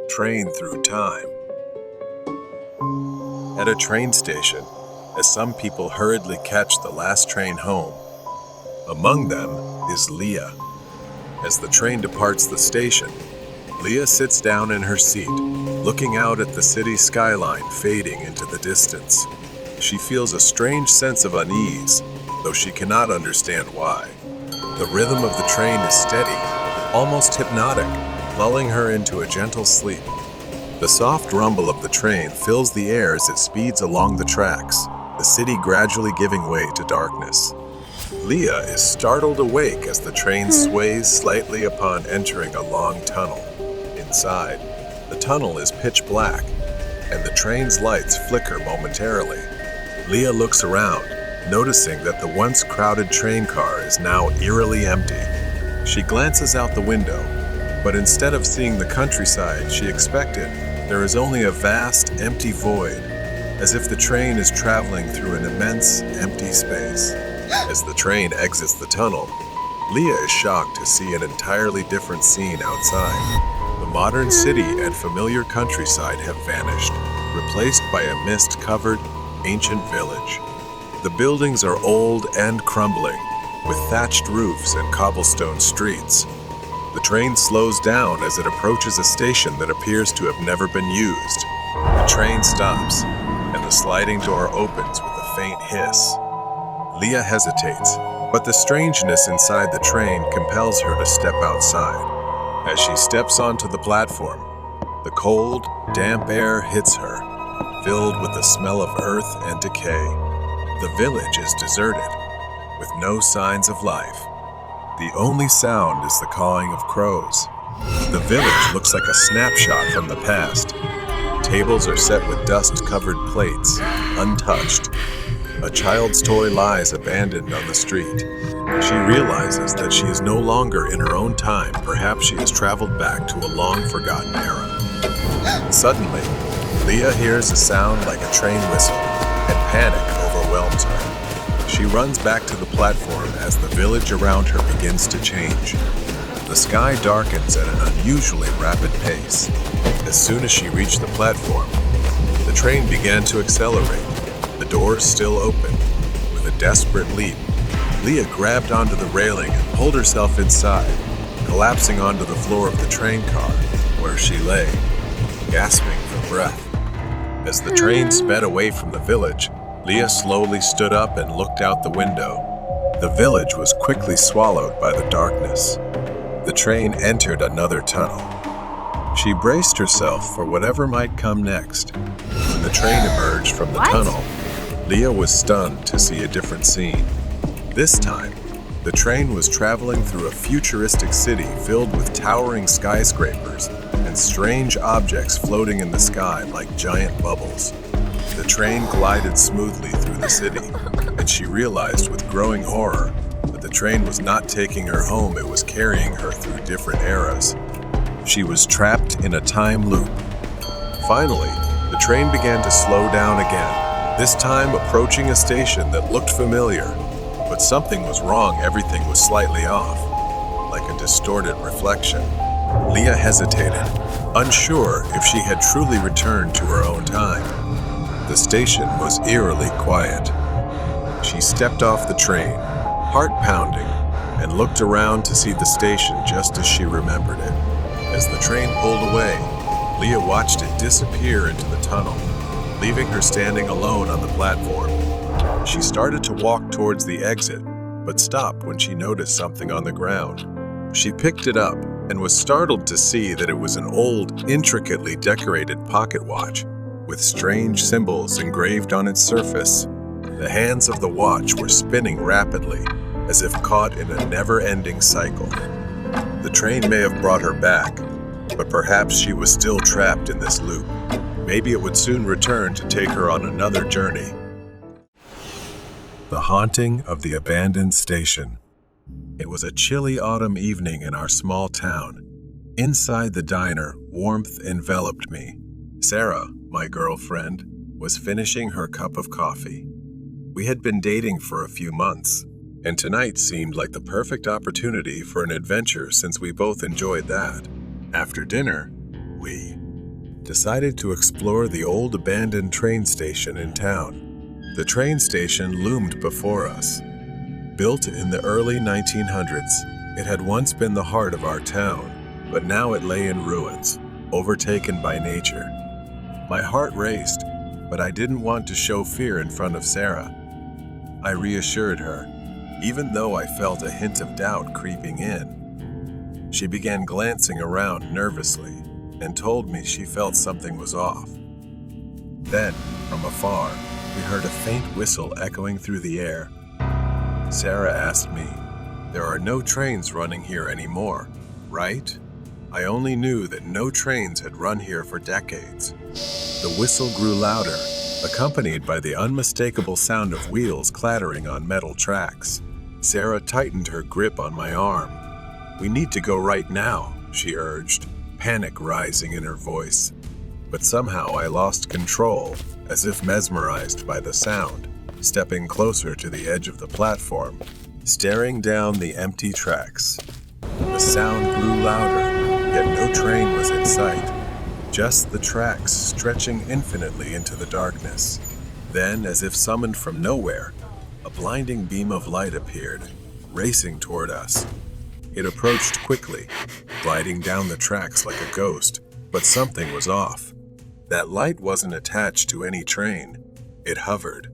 Train through time. At a train station, as some people hurriedly catch the last train home, among them is Leah. As the train departs the station, Leah sits down in her seat, looking out at the city skyline fading into the distance. She feels a strange sense of unease, though she cannot understand why. The rhythm of the train is steady, almost hypnotic, lulling her into a gentle sleep. The soft rumble of the train fills the air as it speeds along the tracks, the city gradually giving way to darkness. Leah is startled awake as the train sways slightly upon entering a long tunnel. Inside, the tunnel is pitch black, and the train's lights flicker momentarily. Leah looks around, noticing that the once crowded train car is now eerily empty. She glances out the window, but instead of seeing the countryside she expected, there is only a vast, empty void, as if the train is traveling through an immense, empty space. As the train exits the tunnel, Leah is shocked to see an entirely different scene outside. The modern city and familiar countryside have vanished, replaced by a mist-covered, ancient village. The buildings are old and crumbling, with thatched roofs and cobblestone streets. The train slows down as it approaches a station that appears to have never been used. The train stops, and the sliding door opens with a faint hiss. Leah hesitates, but the strangeness inside the train compels her to step outside. As she steps onto the platform, the cold, damp air hits her, filled with the smell of earth and decay. The village is deserted, with no signs of life. The only sound is the cawing of crows. The village looks like a snapshot from the past. Tables are set with dust-covered plates, untouched. A child's toy lies abandoned on the street. She realizes that she is no longer in her own time. Perhaps she has traveled back to a long-forgotten era. Suddenly, Leah hears a sound like a train whistle, and panic overwhelms her. She runs back to the platform as the village around her begins to change. The sky darkens at an unusually rapid pace. As soon as she reached the platform, the train began to accelerate, the doors still open. With a desperate leap, Leah grabbed onto the railing and pulled herself inside, collapsing onto the floor of the train car, where she lay, gasping for breath. As the train sped away from the village, Leah slowly stood up and looked out the window. The village was quickly swallowed by the darkness. The train entered another tunnel. She braced herself for whatever might come next. When the train emerged from the tunnel, Leah was stunned to see a different scene. This time, the train was traveling through a futuristic city filled with towering skyscrapers and strange objects floating in the sky like giant bubbles. The train glided smoothly through the city, and she realized with growing horror that the train was not taking her home, it was carrying her through different eras. She was trapped in a time loop. Finally, the train began to slow down again, this time approaching a station that looked familiar. But something was wrong, everything was slightly off, like a distorted reflection. Leah hesitated, unsure if she had truly returned to her own time. The station was eerily quiet. She stepped off the train, heart pounding, and looked around to see the station just as she remembered it. As the train pulled away, Leah watched it disappear into the tunnel, leaving her standing alone on the platform. She started to walk towards the exit, but stopped when she noticed something on the ground. She picked it up and was startled to see that it was an old, intricately decorated pocket watch with strange symbols engraved on its surface. The hands of the watch were spinning rapidly, as if caught in a never-ending cycle. The train may have brought her back, but perhaps she was still trapped in this loop. Maybe it would soon return to take her on another journey. The haunting of the abandoned station. It was a chilly autumn evening in our small town. Inside the diner, warmth enveloped me. Sarah, my girlfriend, was finishing her cup of coffee. We had been dating for a few months, and tonight seemed like the perfect opportunity for an adventure since we both enjoyed that. After dinner, we decided to explore the old abandoned train station in town. The train station loomed before us. Built in the early 1900s, it had once been the heart of our town, but now it lay in ruins, overtaken by nature. My heart raced, but I didn't want to show fear in front of Sarah. I reassured her, even though I felt a hint of doubt creeping in. She began glancing around nervously and told me she felt something was off. Then, from afar, we heard a faint whistle echoing through the air. Sarah asked me, "There are no trains running here anymore, right?" I only knew that no trains had run here for decades. The whistle grew louder, accompanied by the unmistakable sound of wheels clattering on metal tracks. Sarah tightened her grip on my arm. "We need to go right now," she urged, panic rising in her voice. But somehow I lost control, as if mesmerized by the sound, stepping closer to the edge of the platform, staring down the empty tracks. The sound grew louder, yet no train was in sight, just the tracks stretching infinitely into the darkness. Then, as if summoned from nowhere, a blinding beam of light appeared, racing toward us. It approached quickly, gliding down the tracks like a ghost, but something was off. That light wasn't attached to any train. It hovered.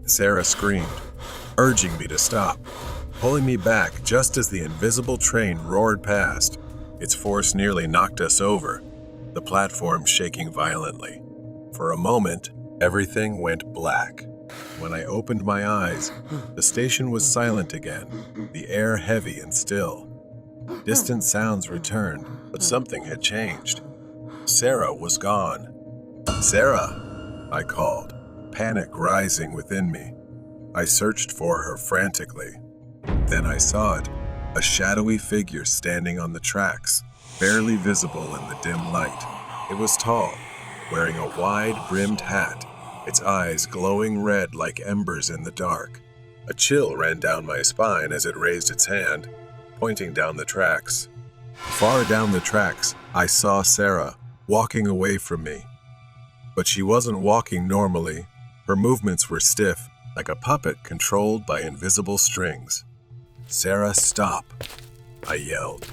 Sarah screamed, urging me to stop, pulling me back just as the invisible train roared past. Its force nearly knocked us over, the platform shaking violently. For a moment, everything went black. When I opened my eyes, the station was silent again, the air heavy and still. Distant sounds returned, but something had changed. Sarah was gone. "Sarah," I called, panic rising within me. I searched for her frantically. Then I saw it, a shadowy figure standing on the tracks, barely visible in the dim light. It was tall, wearing a wide-brimmed hat, its eyes glowing red like embers in the dark. A chill ran down my spine as it raised its hand, pointing down the tracks. Far down the tracks, I saw Sarah, walking away from me. But she wasn't walking normally. Her movements were stiff, like a puppet controlled by invisible strings. "Sarah, stop," I yelled.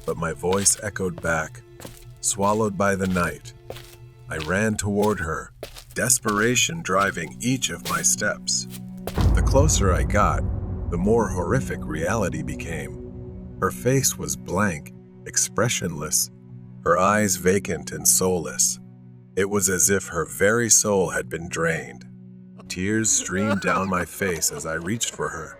But my voice echoed back, swallowed by the night. I ran toward her, desperation driving each of my steps. The closer I got, the more horrific reality became. Her face was blank, expressionless, her eyes vacant and soulless. It was as if her very soul had been drained. Tears streamed down my face as I reached for her,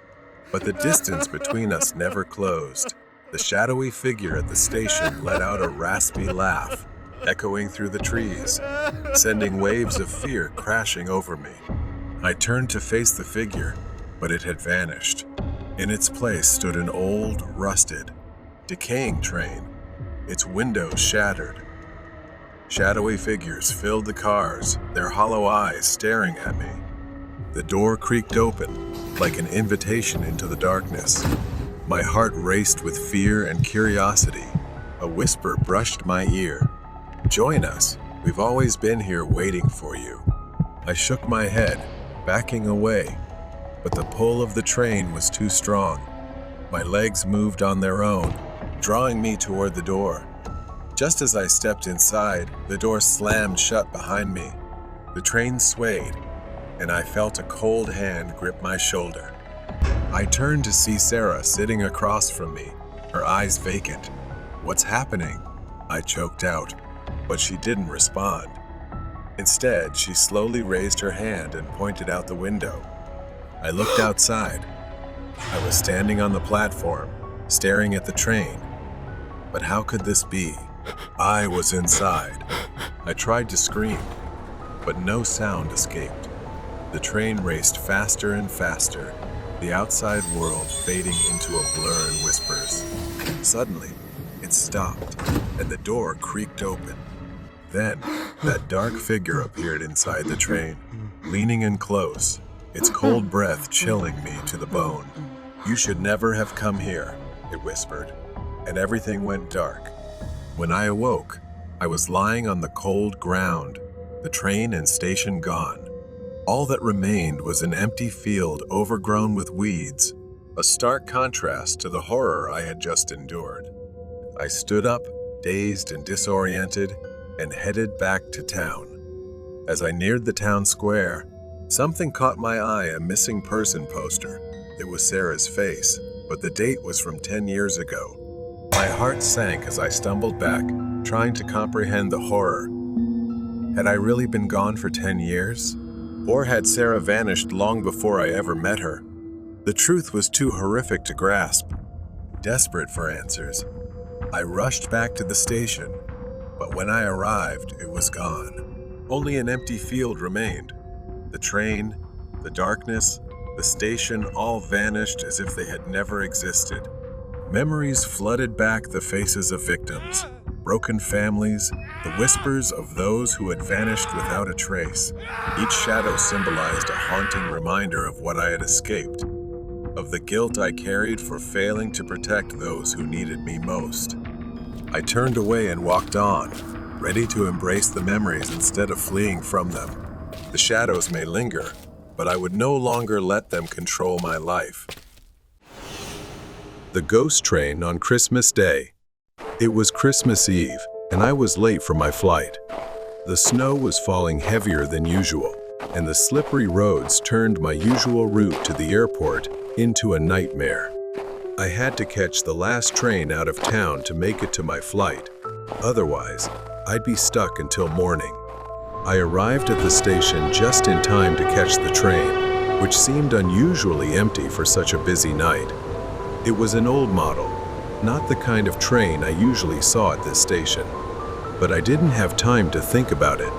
but the distance between us never closed. The shadowy figure at the station let out a raspy laugh, echoing through the trees, sending waves of fear crashing over me. I turned to face the figure, but it had vanished. In its place stood an old, rusted, decaying train, its windows shattered. Shadowy figures filled the cars, their hollow eyes staring at me. The door creaked open, like an invitation into the darkness. My heart raced with fear and curiosity. A whisper brushed my ear. "Join us. We've always been here waiting for you." I shook my head, backing away, but the pull of the train was too strong. My legs moved on their own, drawing me toward the door. Just as I stepped inside, the door slammed shut behind me. The train swayed, and I felt a cold hand grip my shoulder. I turned to see Sarah sitting across from me, her eyes vacant. "What's happening?" I choked out, but she didn't respond. Instead, she slowly raised her hand and pointed out the window. I looked outside. I was standing on the platform, staring at the train. But how could this be? I was inside. I tried to scream, but no sound escaped. The train raced faster and faster, the outside world fading into a blur in whispers. Suddenly, it stopped, and the door creaked open. Then, that dark figure appeared inside the train, leaning in close, its cold breath chilling me to the bone. "You should never have come here," it whispered, and everything went dark. When I awoke, I was lying on the cold ground, the train and station gone. All that remained was an empty field overgrown with weeds, a stark contrast to the horror I had just endured. I stood up, dazed and disoriented, and headed back to town. As I neared the town square, something caught my eye, a missing person poster. It was Sarah's face, but the date was from 10 years ago. My heart sank as I stumbled back, trying to comprehend the horror. Had I really been gone for 10 years? Or had Sarah vanished long before I ever met her? The truth was too horrific to grasp. Desperate for answers, I rushed back to the station, but when I arrived, it was gone. Only an empty field remained. The train, the darkness, the station all vanished as if they had never existed. Memories flooded back the faces of victims, broken families, the whispers of those who had vanished without a trace. Each shadow symbolized a haunting reminder of what I had escaped, of the guilt I carried for failing to protect those who needed me most. I turned away and walked on, ready to embrace the memories instead of fleeing from them. The shadows may linger, but I would no longer let them control my life. The ghost train on Christmas Day. It was Christmas Eve, and I was late for my flight. The snow was falling heavier than usual, and the slippery roads turned my usual route to the airport into a nightmare. I had to catch the last train out of town to make it to my flight. Otherwise, I'd be stuck until morning. I arrived at the station just in time to catch the train, which seemed unusually empty for such a busy night. It was an old model, not the kind of train I usually saw at this station. But I didn't have time to think about it.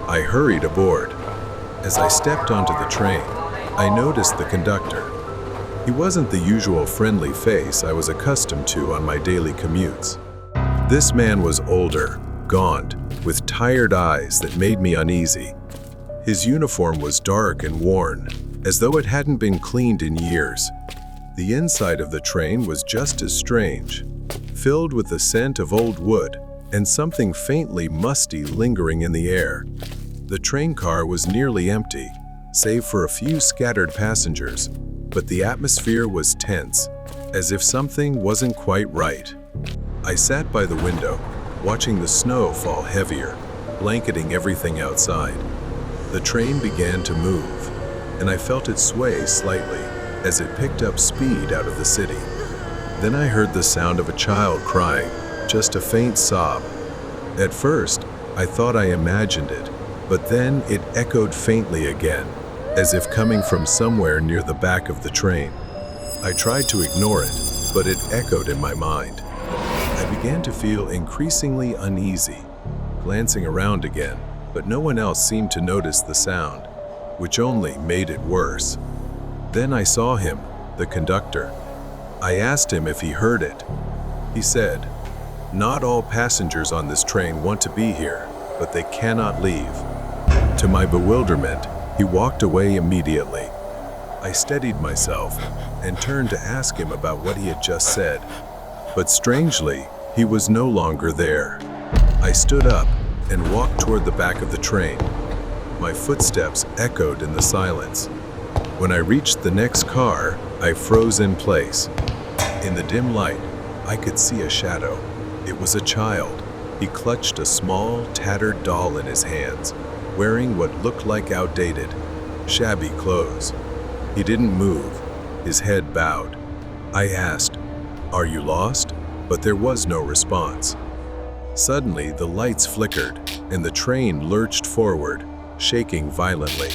I hurried aboard. As I stepped onto the train, I noticed the conductor. He wasn't the usual friendly face I was accustomed to on my daily commutes. This man was older, gaunt, with tired eyes that made me uneasy. His uniform was dark and worn, as though it hadn't been cleaned in years. The inside of the train was just as strange, filled with the scent of old wood and something faintly musty lingering in the air. The train car was nearly empty, save for a few scattered passengers, but the atmosphere was tense, as if something wasn't quite right. I sat by the window, watching the snow fall heavier, blanketing everything outside. The train began to move, and I felt it sway slightly as it picked up speed out of the city. Then I heard the sound of a child crying, just a faint sob. At first, I thought I imagined it, but then it echoed faintly again, as if coming from somewhere near the back of the train. I tried to ignore it, but it echoed in my mind. I began to feel increasingly uneasy, glancing around again, but no one else seemed to notice the sound, which only made it worse. Then I saw him, the conductor. I asked him if he heard it. He said, "Not all passengers on this train want to be here, but they cannot leave." To my bewilderment, he walked away immediately. I steadied myself and turned to ask him about what he had just said. But strangely, he was no longer there. I stood up and walked toward the back of the train. My footsteps echoed in the silence. When I reached the next car, I froze in place. In the dim light, I could see a shadow. It was a child. He clutched a small, tattered doll in his hands, wearing what looked like outdated, shabby clothes. He didn't move, his head bowed. I asked, "Are you lost?" But there was no response. Suddenly, the lights flickered, and the train lurched forward, shaking violently.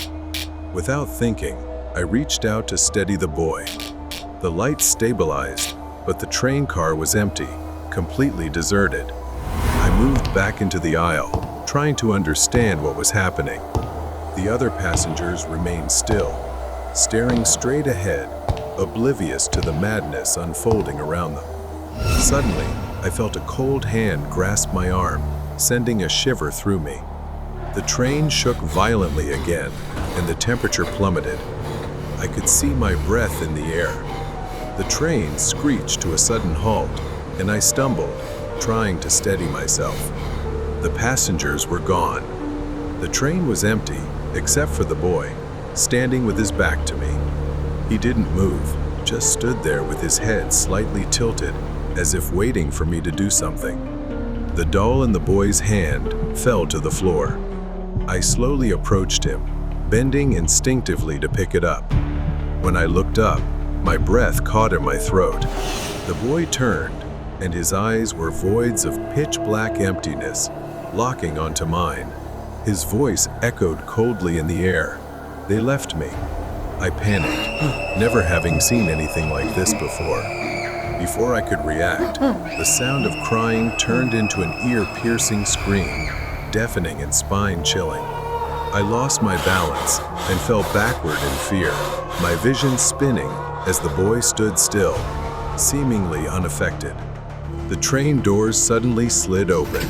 Without thinking, I reached out to steady the boy. The lights stabilized, but the train car was empty, completely deserted. I moved back into the aisle, trying to understand what was happening. The other passengers remained still, staring straight ahead, oblivious to the madness unfolding around them. Suddenly, I felt a cold hand grasp my arm, sending a shiver through me. The train shook violently again, and the temperature plummeted. I could see my breath in the air. The train screeched to a sudden halt, and I stumbled, trying to steady myself. The passengers were gone. The train was empty, except for the boy, standing with his back to me. He didn't move, just stood there with his head slightly tilted, as if waiting for me to do something. The doll in the boy's hand fell to the floor. I slowly approached him, bending instinctively to pick it up. When I looked up, my breath caught in my throat. The boy turned, and his eyes were voids of pitch-black emptiness, locking onto mine. His voice echoed coldly in the air. They left me. I panicked, never having seen anything like this before. Before I could react, the sound of crying turned into an ear-piercing scream, deafening and spine-chilling. I lost my balance and fell backward in fear, my vision spinning as the boy stood still, seemingly unaffected. The train doors suddenly slid open.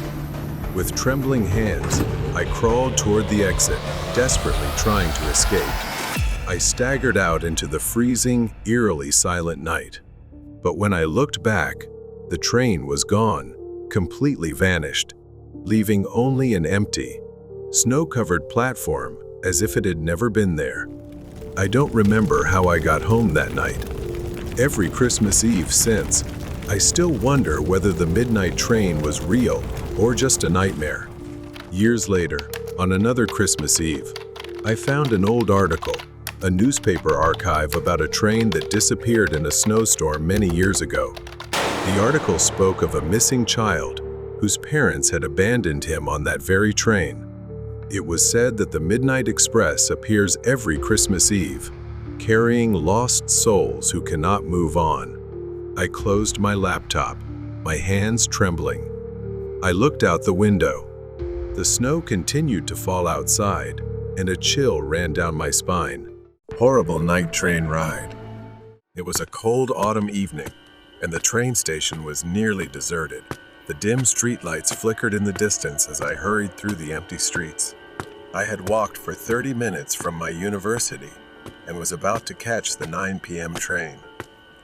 With trembling hands, I crawled toward the exit, desperately trying to escape. I staggered out into the freezing, eerily silent night. But when I looked back, the train was gone, completely vanished, leaving only an empty, snow-covered platform as if it had never been there. I don't remember how I got home that night. Every Christmas Eve since, I still wonder whether the midnight train was real or just a nightmare. Years later, on another Christmas Eve, I found an old article, a newspaper archive about a train that disappeared in a snowstorm many years ago. The article spoke of a missing child whose parents had abandoned him on that very train. It was said that the Midnight Express appears every Christmas Eve, carrying lost souls who cannot move on. I closed my laptop, my hands trembling. I looked out the window. The snow continued to fall outside, and a chill ran down my spine. Horrible night train ride. It was a cold autumn evening, and the train station was nearly deserted. The dim streetlights flickered in the distance as I hurried through the empty streets. I had walked for 30 minutes from my university and was about to catch the 9 p.m. train.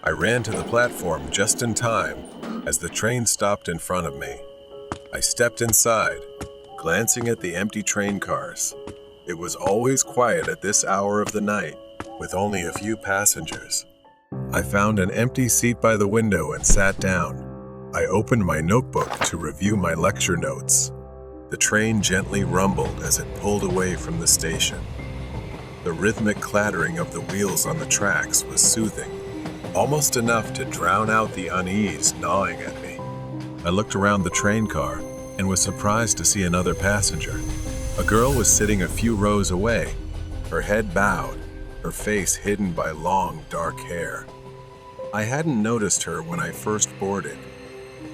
I ran to the platform just in time as the train stopped in front of me. I stepped inside, glancing at the empty train cars. It was always quiet at this hour of the night, with only a few passengers. I found an empty seat by the window and sat down. I opened my notebook to review my lecture notes. The train gently rumbled as it pulled away from the station. The rhythmic clattering of the wheels on the tracks was soothing, almost enough to drown out the unease gnawing at me. I looked around the train car and was surprised to see another passenger. A girl was sitting a few rows away, her head bowed, her face hidden by long, dark hair. I hadn't noticed her when I first boarded.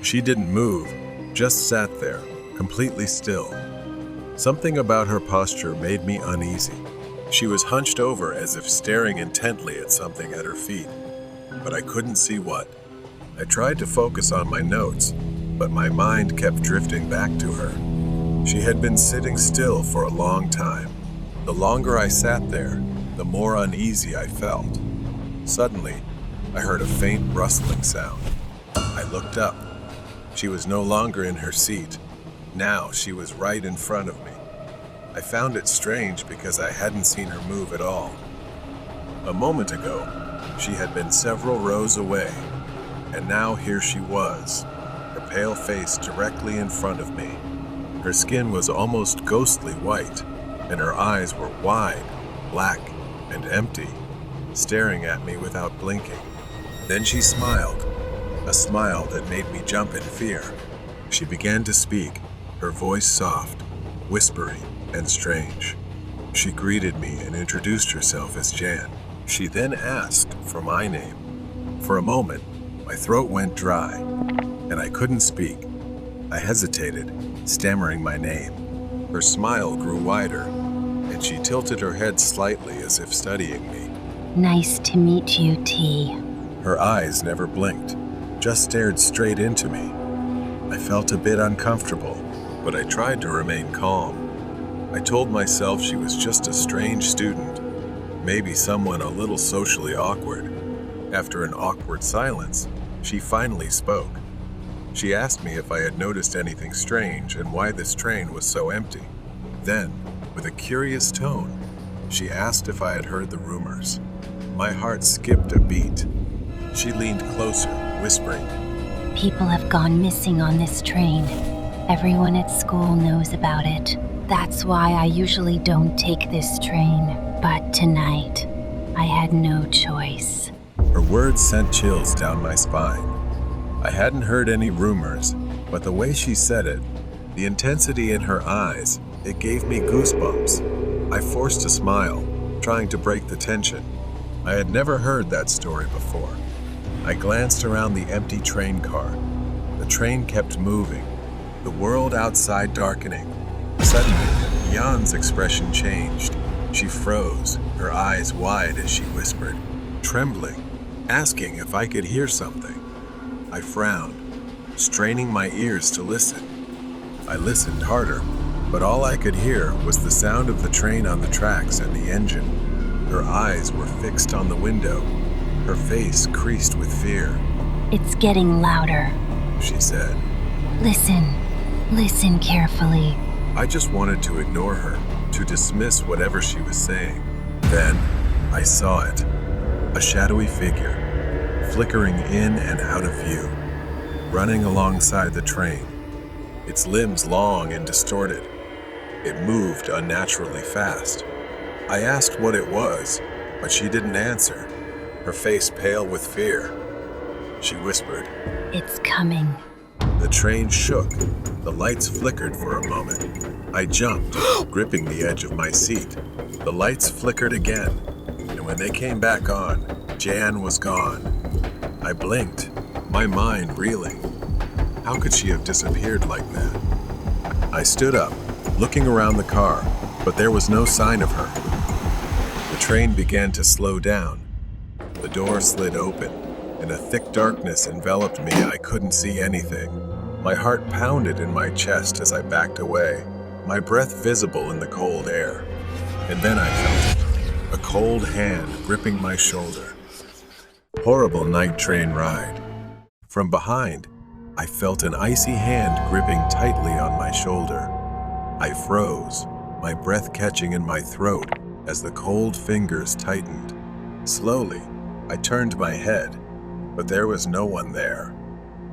She didn't move, just sat there, completely still. Something about her posture made me uneasy. She was hunched over as if staring intently at something at her feet, but I couldn't see what. I tried to focus on my notes, but my mind kept drifting back to her. She had been sitting still for a long time. The longer I sat there, the more uneasy I felt. Suddenly, I heard a faint rustling sound. I looked up. She was no longer in her seat. Now she was right in front of me. I found it strange because I hadn't seen her move at all. A moment ago, she had been several rows away, and now here she was, her pale face directly in front of me. Her skin was almost ghostly white, and her eyes were wide, black, and empty, staring at me without blinking. Then she smiled, a smile that made me jump in fear. She began to speak, her voice soft, whispery, and strange. She greeted me and introduced herself as Jan. She then asked for my name. For a moment, my throat went dry, and I couldn't speak. I hesitated, stammering my name. Her smile grew wider, and she tilted her head slightly as if studying me. Nice to meet you, T. Her eyes never blinked, just stared straight into me. I felt a bit uncomfortable, but I tried to remain calm. I told myself she was just a strange student, maybe someone a little socially awkward. After an awkward silence, she finally spoke. She asked me if I had noticed anything strange and why this train was so empty. Then, with a curious tone, she asked if I had heard the rumors. My heart skipped a beat. She leaned closer, whispering, People have gone missing on this train. Everyone at school knows about it. That's why I usually don't take this train. But tonight, I had no choice. Her words sent chills down my spine. I hadn't heard any rumors, but the way she said it, the intensity in her eyes, it gave me goosebumps. I forced a smile, trying to break the tension. I had never heard that story before. I glanced around the empty train car. The train kept moving, the world outside darkening. Suddenly, Jan's expression changed. She froze, her eyes wide as she whispered, trembling, asking if I could hear something. I frowned, straining my ears to listen. I listened harder, but all I could hear was the sound of the train on the tracks and the engine. Her eyes were fixed on the window, her face creased with fear. It's getting louder, she said. Listen carefully. I just wanted to ignore her, to dismiss whatever she was saying. Then, I saw it. A shadowy figure, flickering in and out of view, running alongside the train, its limbs long and distorted. It moved unnaturally fast. I asked what it was, but she didn't answer, her face pale with fear. She whispered, It's coming. The train shook. The lights flickered for a moment. I jumped, gripping the edge of my seat. The lights flickered again, and when they came back on, Jan was gone. I blinked, my mind reeling. How could she have disappeared like that? I stood up, looking around the car, but there was no sign of her. The train began to slow down. The door slid open, and a thick darkness enveloped me. I couldn't see anything. My heart pounded in my chest as I backed away, my breath visible in the cold air. And then I felt it, a cold hand gripping my shoulder. Horrible night train ride. From behind, I felt an icy hand gripping tightly on my shoulder. I froze, my breath catching in my throat as the cold fingers tightened. Slowly, I turned my head, but there was no one there.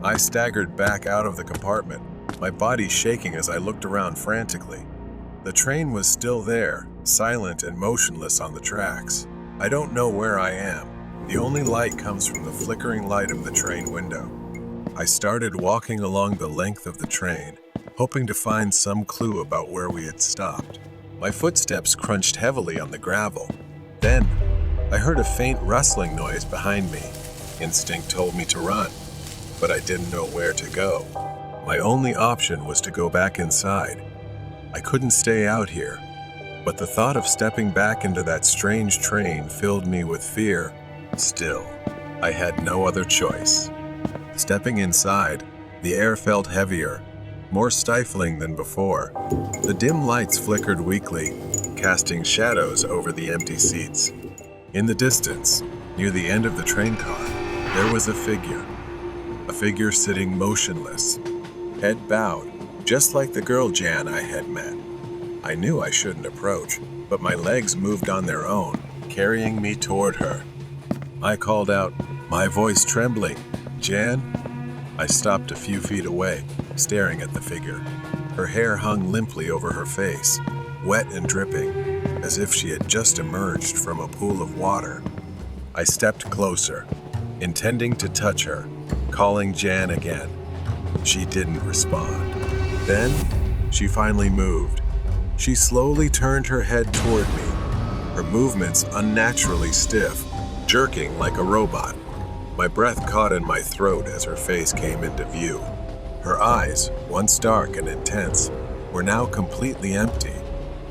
I staggered back out of the compartment, my body shaking as I looked around frantically. The train was still there, silent and motionless on the tracks. I don't know where I am. The only light comes from the flickering light of the train window. I started walking along the length of the train, hoping to find some clue about where we had stopped. My footsteps crunched heavily on the gravel. Then, I heard a faint rustling noise behind me. Instinct told me to run, but I didn't know where to go. My only option was to go back inside. I couldn't stay out here, but the thought of stepping back into that strange train filled me with fear. Still, I had no other choice. Stepping inside, the air felt heavier, more stifling than before. The dim lights flickered weakly, casting shadows over the empty seats. In the distance, near the end of the train car, there was a figure sitting motionless, head bowed, just like the girl Jan I had met. I knew I shouldn't approach, but my legs moved on their own, carrying me toward her. I called out, my voice trembling, Jan? I stopped a few feet away, staring at the figure. Her hair hung limply over her face, wet and dripping, as if she had just emerged from a pool of water. I stepped closer, intending to touch her, calling Jan again. She didn't respond. Then, she finally moved. She slowly turned her head toward me, her movements unnaturally stiff, jerking like a robot. My breath caught in my throat as her face came into view. Her eyes, once dark and intense, were now completely empty,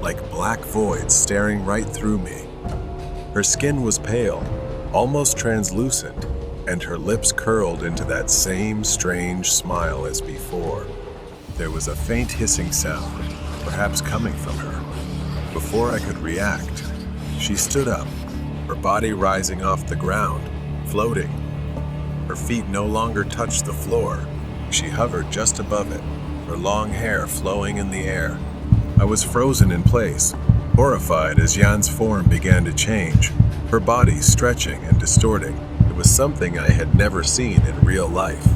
like black voids staring right through me. Her skin was pale, almost translucent, and her lips curled into that same strange smile as before. There was a faint hissing sound, perhaps coming from her. Before I could react, she stood up, her body rising off the ground, floating. Her feet no longer touched the floor, She hovered just above it, her long hair flowing in the air. I was frozen in place, horrified as Jan's form began to change, her body stretching and distorting. It was something I had never seen in real life.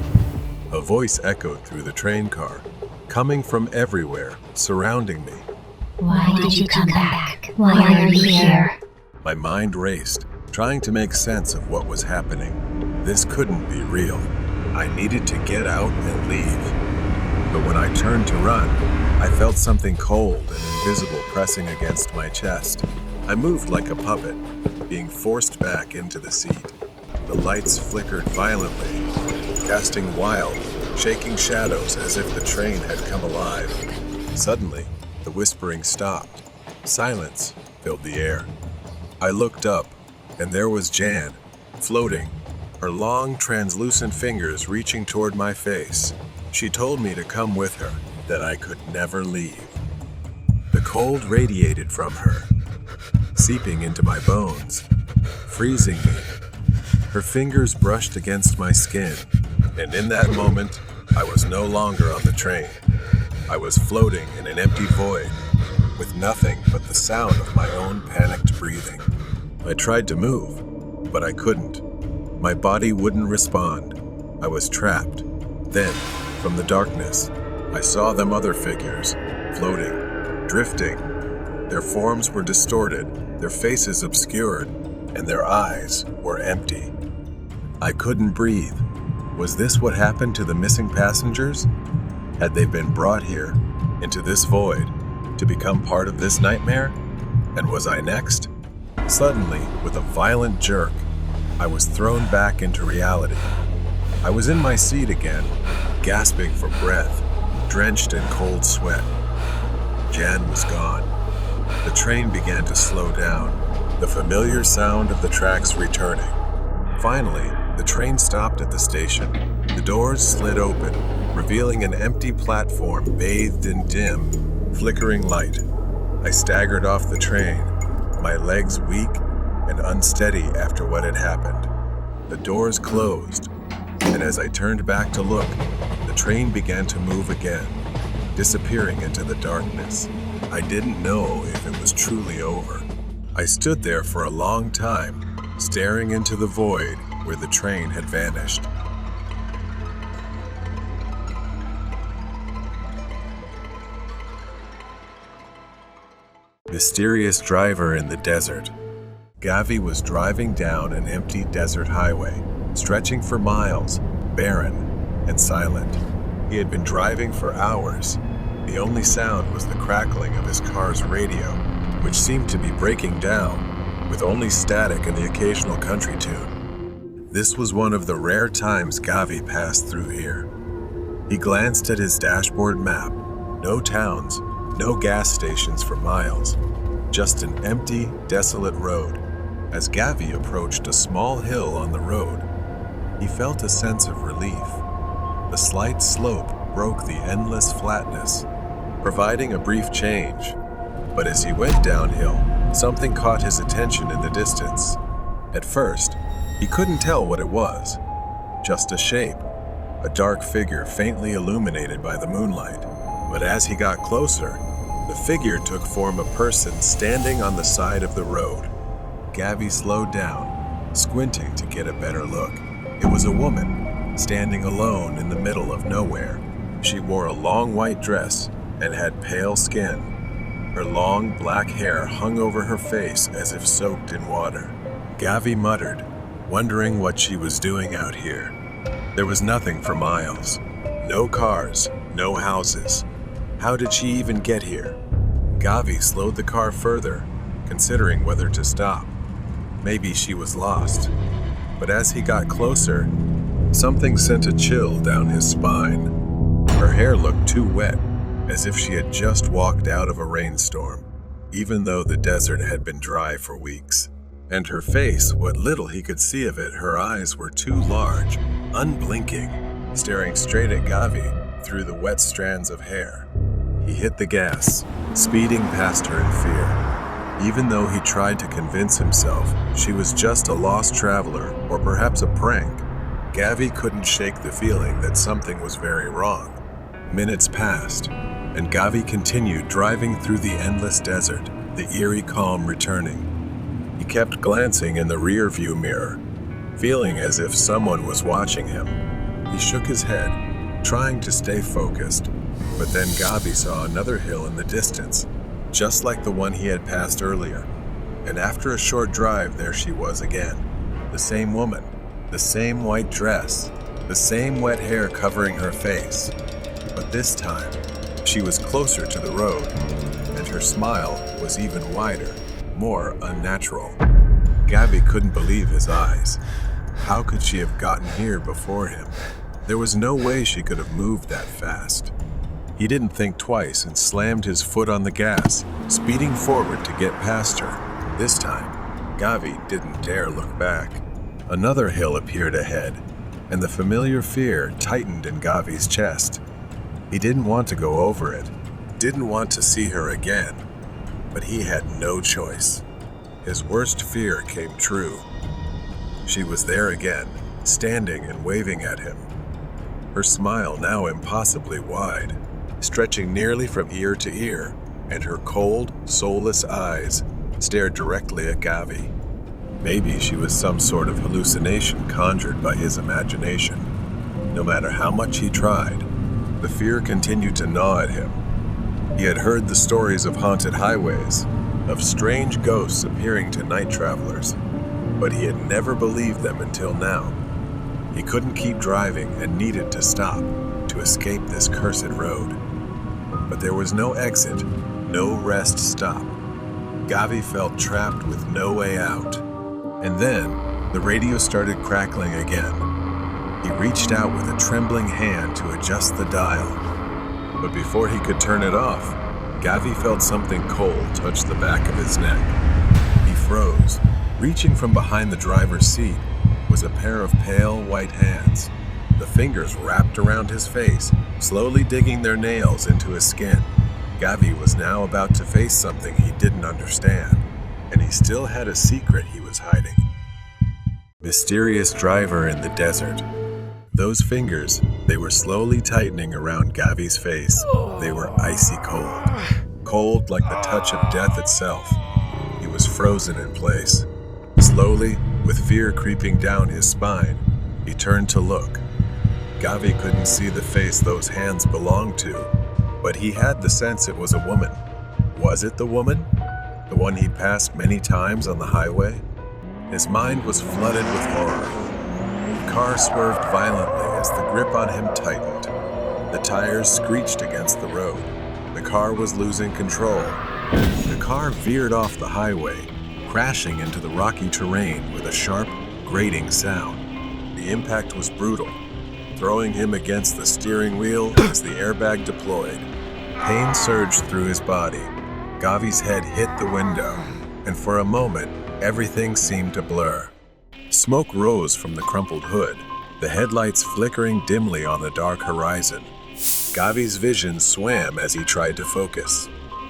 A voice echoed through the train car, coming from everywhere, surrounding me. Why did you come back? Why are you here? My mind raced, trying to make sense of what was happening. This couldn't be real. I needed to get out and leave. But when I turned to run, I felt something cold and invisible pressing against my chest. I moved like a puppet, being forced back into the seat. The lights flickered violently, casting wild, shaking shadows as if the train had come alive. Suddenly, the whispering stopped. Silence filled the air. I looked up, and there was Jan, floating, her long, translucent fingers reaching toward my face. She told me to come with her, that I could never leave. The cold radiated from her, seeping into my bones, freezing me. Her fingers brushed against my skin, and in that moment, I was no longer on the train. I was floating in an empty void, with nothing but the sound of my own panicked breathing. I tried to move, but I couldn't. My body wouldn't respond. I was trapped. Then, from the darkness, I saw them other figures, floating, drifting. Their forms were distorted, their faces obscured, and their eyes were empty. I couldn't breathe. Was this what happened to the missing passengers? Had they been brought here, into this void, to become part of this nightmare? And was I next? Suddenly, with a violent jerk, I was thrown back into reality. I was in my seat again, gasping for breath, drenched in cold sweat. Jan was gone. The train began to slow down, the familiar sound of the tracks returning. Finally, the train stopped at the station. The doors slid open, revealing an empty platform bathed in dim, flickering light. I staggered off the train, my legs weak and unsteady after what had happened. The doors closed, and as I turned back to look, the train began to move again, disappearing into the darkness. I didn't know if it was truly over. I stood there for a long time, staring into the void where the train had vanished. Mysterious driver in the desert. Gavi was driving down an empty desert highway, stretching for miles, barren and silent. He had been driving for hours. The only sound was the crackling of his car's radio, which seemed to be breaking down, with only static and the occasional country tune. This was one of the rare times Gavi passed through here. He glanced at his dashboard map. No towns, no gas stations for miles. Just an empty, desolate road. As Gavi approached a small hill on the road, he felt a sense of relief. The slight slope broke the endless flatness, providing a brief change. But as he went downhill, something caught his attention in the distance. At first, he couldn't tell what it was. Just a shape, a dark figure faintly illuminated by the moonlight. But as he got closer, the figure took form a person standing on the side of the road. Gavi slowed down, squinting to get a better look. It was a woman, standing alone in the middle of nowhere. She wore a long white dress and had pale skin. Her long black hair hung over her face as if soaked in water. Gavi muttered, wondering what she was doing out here. There was nothing for miles. No cars, no houses. How did she even get here? Gavi slowed the car further, considering whether to stop. Maybe she was lost. But as he got closer, something sent a chill down his spine. Her hair looked too wet, as if she had just walked out of a rainstorm, even though the desert had been dry for weeks. And her face, what little he could see of it, her eyes were too large, unblinking, staring straight at Gavi through the wet strands of hair. He hit the gas, speeding past her in fear. Even though he tried to convince himself she was just a lost traveler or perhaps a prank, Gavi couldn't shake the feeling that something was very wrong. Minutes passed, and Gavi continued driving through the endless desert, the eerie calm returning. He kept glancing in the rear-view mirror, feeling as if someone was watching him. He shook his head, trying to stay focused, but then Gavi saw another hill in the distance, just like the one he had passed earlier. And after a short drive, there she was again. The same woman, the same white dress, the same wet hair covering her face. But this time, she was closer to the road, and her smile was even wider, more unnatural. Gavi couldn't believe his eyes. How could she have gotten here before him? There was no way she could have moved that fast. He didn't think twice and slammed his foot on the gas, speeding forward to get past her. This time, Gavi didn't dare look back. Another hill appeared ahead, and the familiar fear tightened in Gavi's chest. He didn't want to go over it, didn't want to see her again, but he had no choice. His worst fear came true. She was there again, standing and waving at him. Her smile now impossibly wide, stretching nearly from ear to ear, and her cold, soulless eyes stared directly at Gavi. Maybe she was some sort of hallucination conjured by his imagination. No matter how much he tried, the fear continued to gnaw at him. He had heard the stories of haunted highways, of strange ghosts appearing to night travelers, but he had never believed them until now. He couldn't keep driving and needed to stop to escape this cursed road. But there was no exit, no rest stop. Gavi felt trapped with no way out. And then, the radio started crackling again. He reached out with a trembling hand to adjust the dial. But before he could turn it off, Gavi felt something cold touch the back of his neck. He froze. Reaching from behind the driver's seat was a pair of pale white hands. The fingers wrapped around his face, slowly digging their nails into his skin. Gavi was now about to face something he didn't understand, and he still had a secret he was hiding. Mysterious driver in the desert. Those fingers, they were slowly tightening around Gavi's face. They were icy cold. Cold like the touch of death itself. He was frozen in place. Slowly, with fear creeping down his spine, he turned to look. Gavi couldn't see the face those hands belonged to, but he had the sense it was a woman. Was it the woman? The one he'd passed many times on the highway? His mind was flooded with horror. The car swerved violently as the grip on him tightened. The tires screeched against the road. The car was losing control. The car veered off the highway, crashing into the rocky terrain with a sharp, grating sound. The impact was brutal, throwing him against the steering wheel as the airbag deployed. Pain surged through his body. Gavi's head hit the window, and for a moment, everything seemed to blur. Smoke rose from the crumpled hood, the headlights flickering dimly on the dark horizon. Gavi's vision swam as he tried to focus.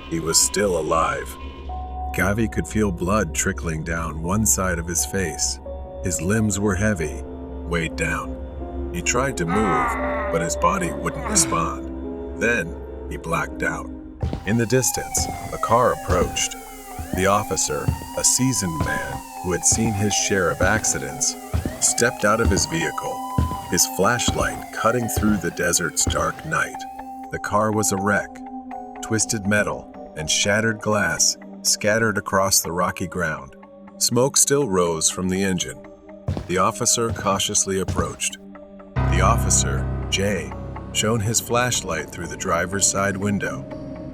He was still alive. Gavi could feel blood trickling down one side of his face. His limbs were heavy, weighed down. He tried to move, but his body wouldn't respond. Then, he blacked out. In the distance, a car approached. The officer, a seasoned man who had seen his share of accidents, stepped out of his vehicle, his flashlight cutting through the desert's dark night. The car was a wreck. Twisted metal and shattered glass scattered across the rocky ground. Smoke still rose from the engine. The officer cautiously approached. The officer, Jay, shone his flashlight through the driver's side window.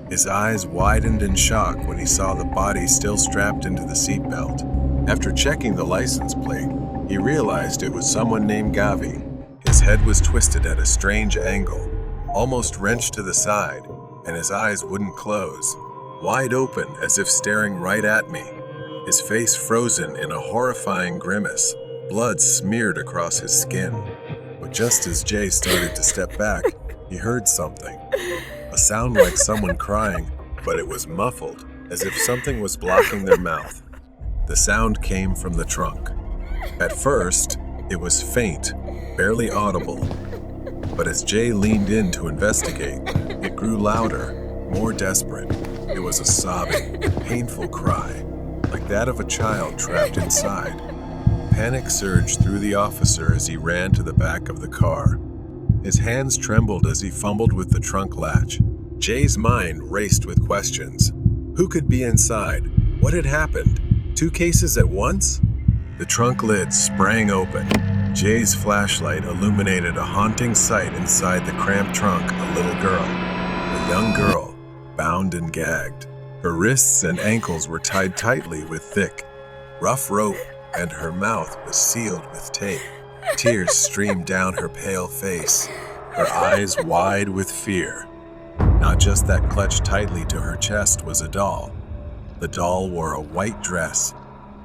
His eyes widened in shock when he saw the body still strapped into the seatbelt. After checking the license plate, he realized it was someone named Gavi. His head was twisted at a strange angle, almost wrenched to the side, and his eyes wouldn't close, wide open as if staring right at me. His face frozen in a horrifying grimace, blood smeared across his skin. But just as Jay started to step back, he heard something. A sound like someone crying, but it was muffled, as if something was blocking their mouth. The sound came from the trunk. At first, it was faint, barely audible. But as Jay leaned in to investigate, it grew louder, more desperate. It was a sobbing, painful cry, like that of a child trapped inside. Panic surged through the officer as he ran to the back of the car. His hands trembled as he fumbled with the trunk latch. Jay's mind raced with questions. Who could be inside? What had happened? 2 cases at once? The trunk lid sprang open. Jay's flashlight illuminated a haunting sight inside the cramped trunk, a little girl. A young girl, bound and gagged. Her wrists and ankles were tied tightly with thick, rough rope, and her mouth was sealed with tape. Tears streamed down her pale face, her eyes wide with fear. Not just that clutched tightly to her chest was a doll. The doll wore a white dress,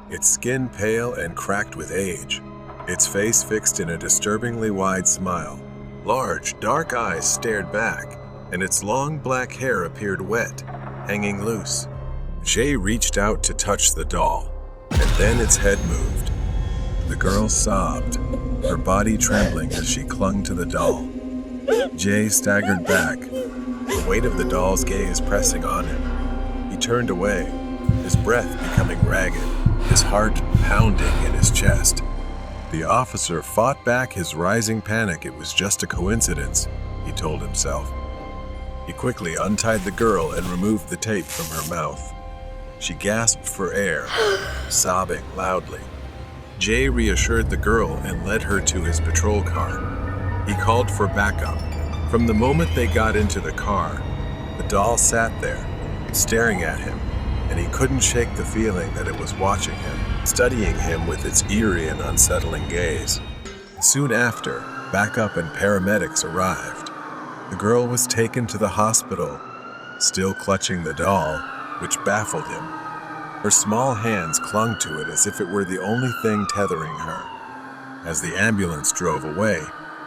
its skin pale and cracked with age, its face fixed in a disturbingly wide smile. Large, dark eyes stared back, and its long black hair appeared wet, hanging loose. Jay reached out to touch the doll, and then its head moved. The girl sobbed, her body trembling as she clung to the doll. Jay staggered back, the weight of the doll's gaze pressing on him. He turned away, his breath becoming ragged, his heart pounding in his chest. The officer fought back his rising panic. It was just a coincidence, he told himself. He quickly untied the girl and removed the tape from her mouth. She gasped for air, sobbing loudly. Jay reassured the girl and led her to his patrol car. He called for backup. From the moment they got into the car, the doll sat there, staring at him, and he couldn't shake the feeling that it was watching him, studying him with its eerie and unsettling gaze. Soon after, backup and paramedics arrived. The girl was taken to the hospital, still clutching the doll, which baffled him. Her small hands clung to it as if it were the only thing tethering her. As the ambulance drove away,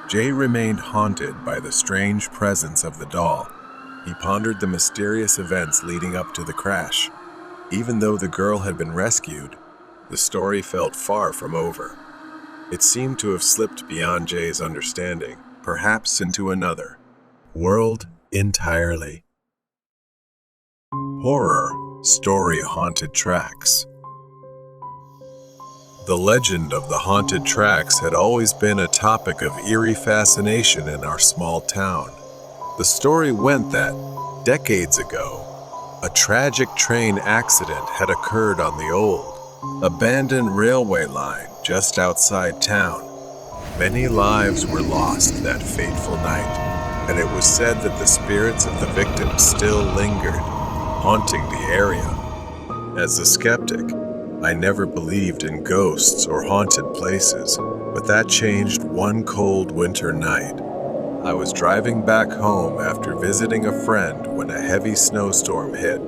Jay remained haunted by the strange presence of the doll. He pondered the mysterious events leading up to the crash. Even though the girl had been rescued, the story felt far from over. It seemed to have slipped beyond Jay's understanding, perhaps into another world entirely. Horror Story Haunted Tracks. The legend of the haunted tracks had always been a topic of eerie fascination in our small town. The story went that, decades ago, a tragic train accident had occurred on the old, abandoned railway line just outside town. Many lives were lost that fateful night, and it was said that the spirits of the victims still lingered, haunting the area. As a skeptic, I never believed in ghosts or haunted places, but that changed one cold winter night. I was driving back home after visiting a friend when a heavy snowstorm hit,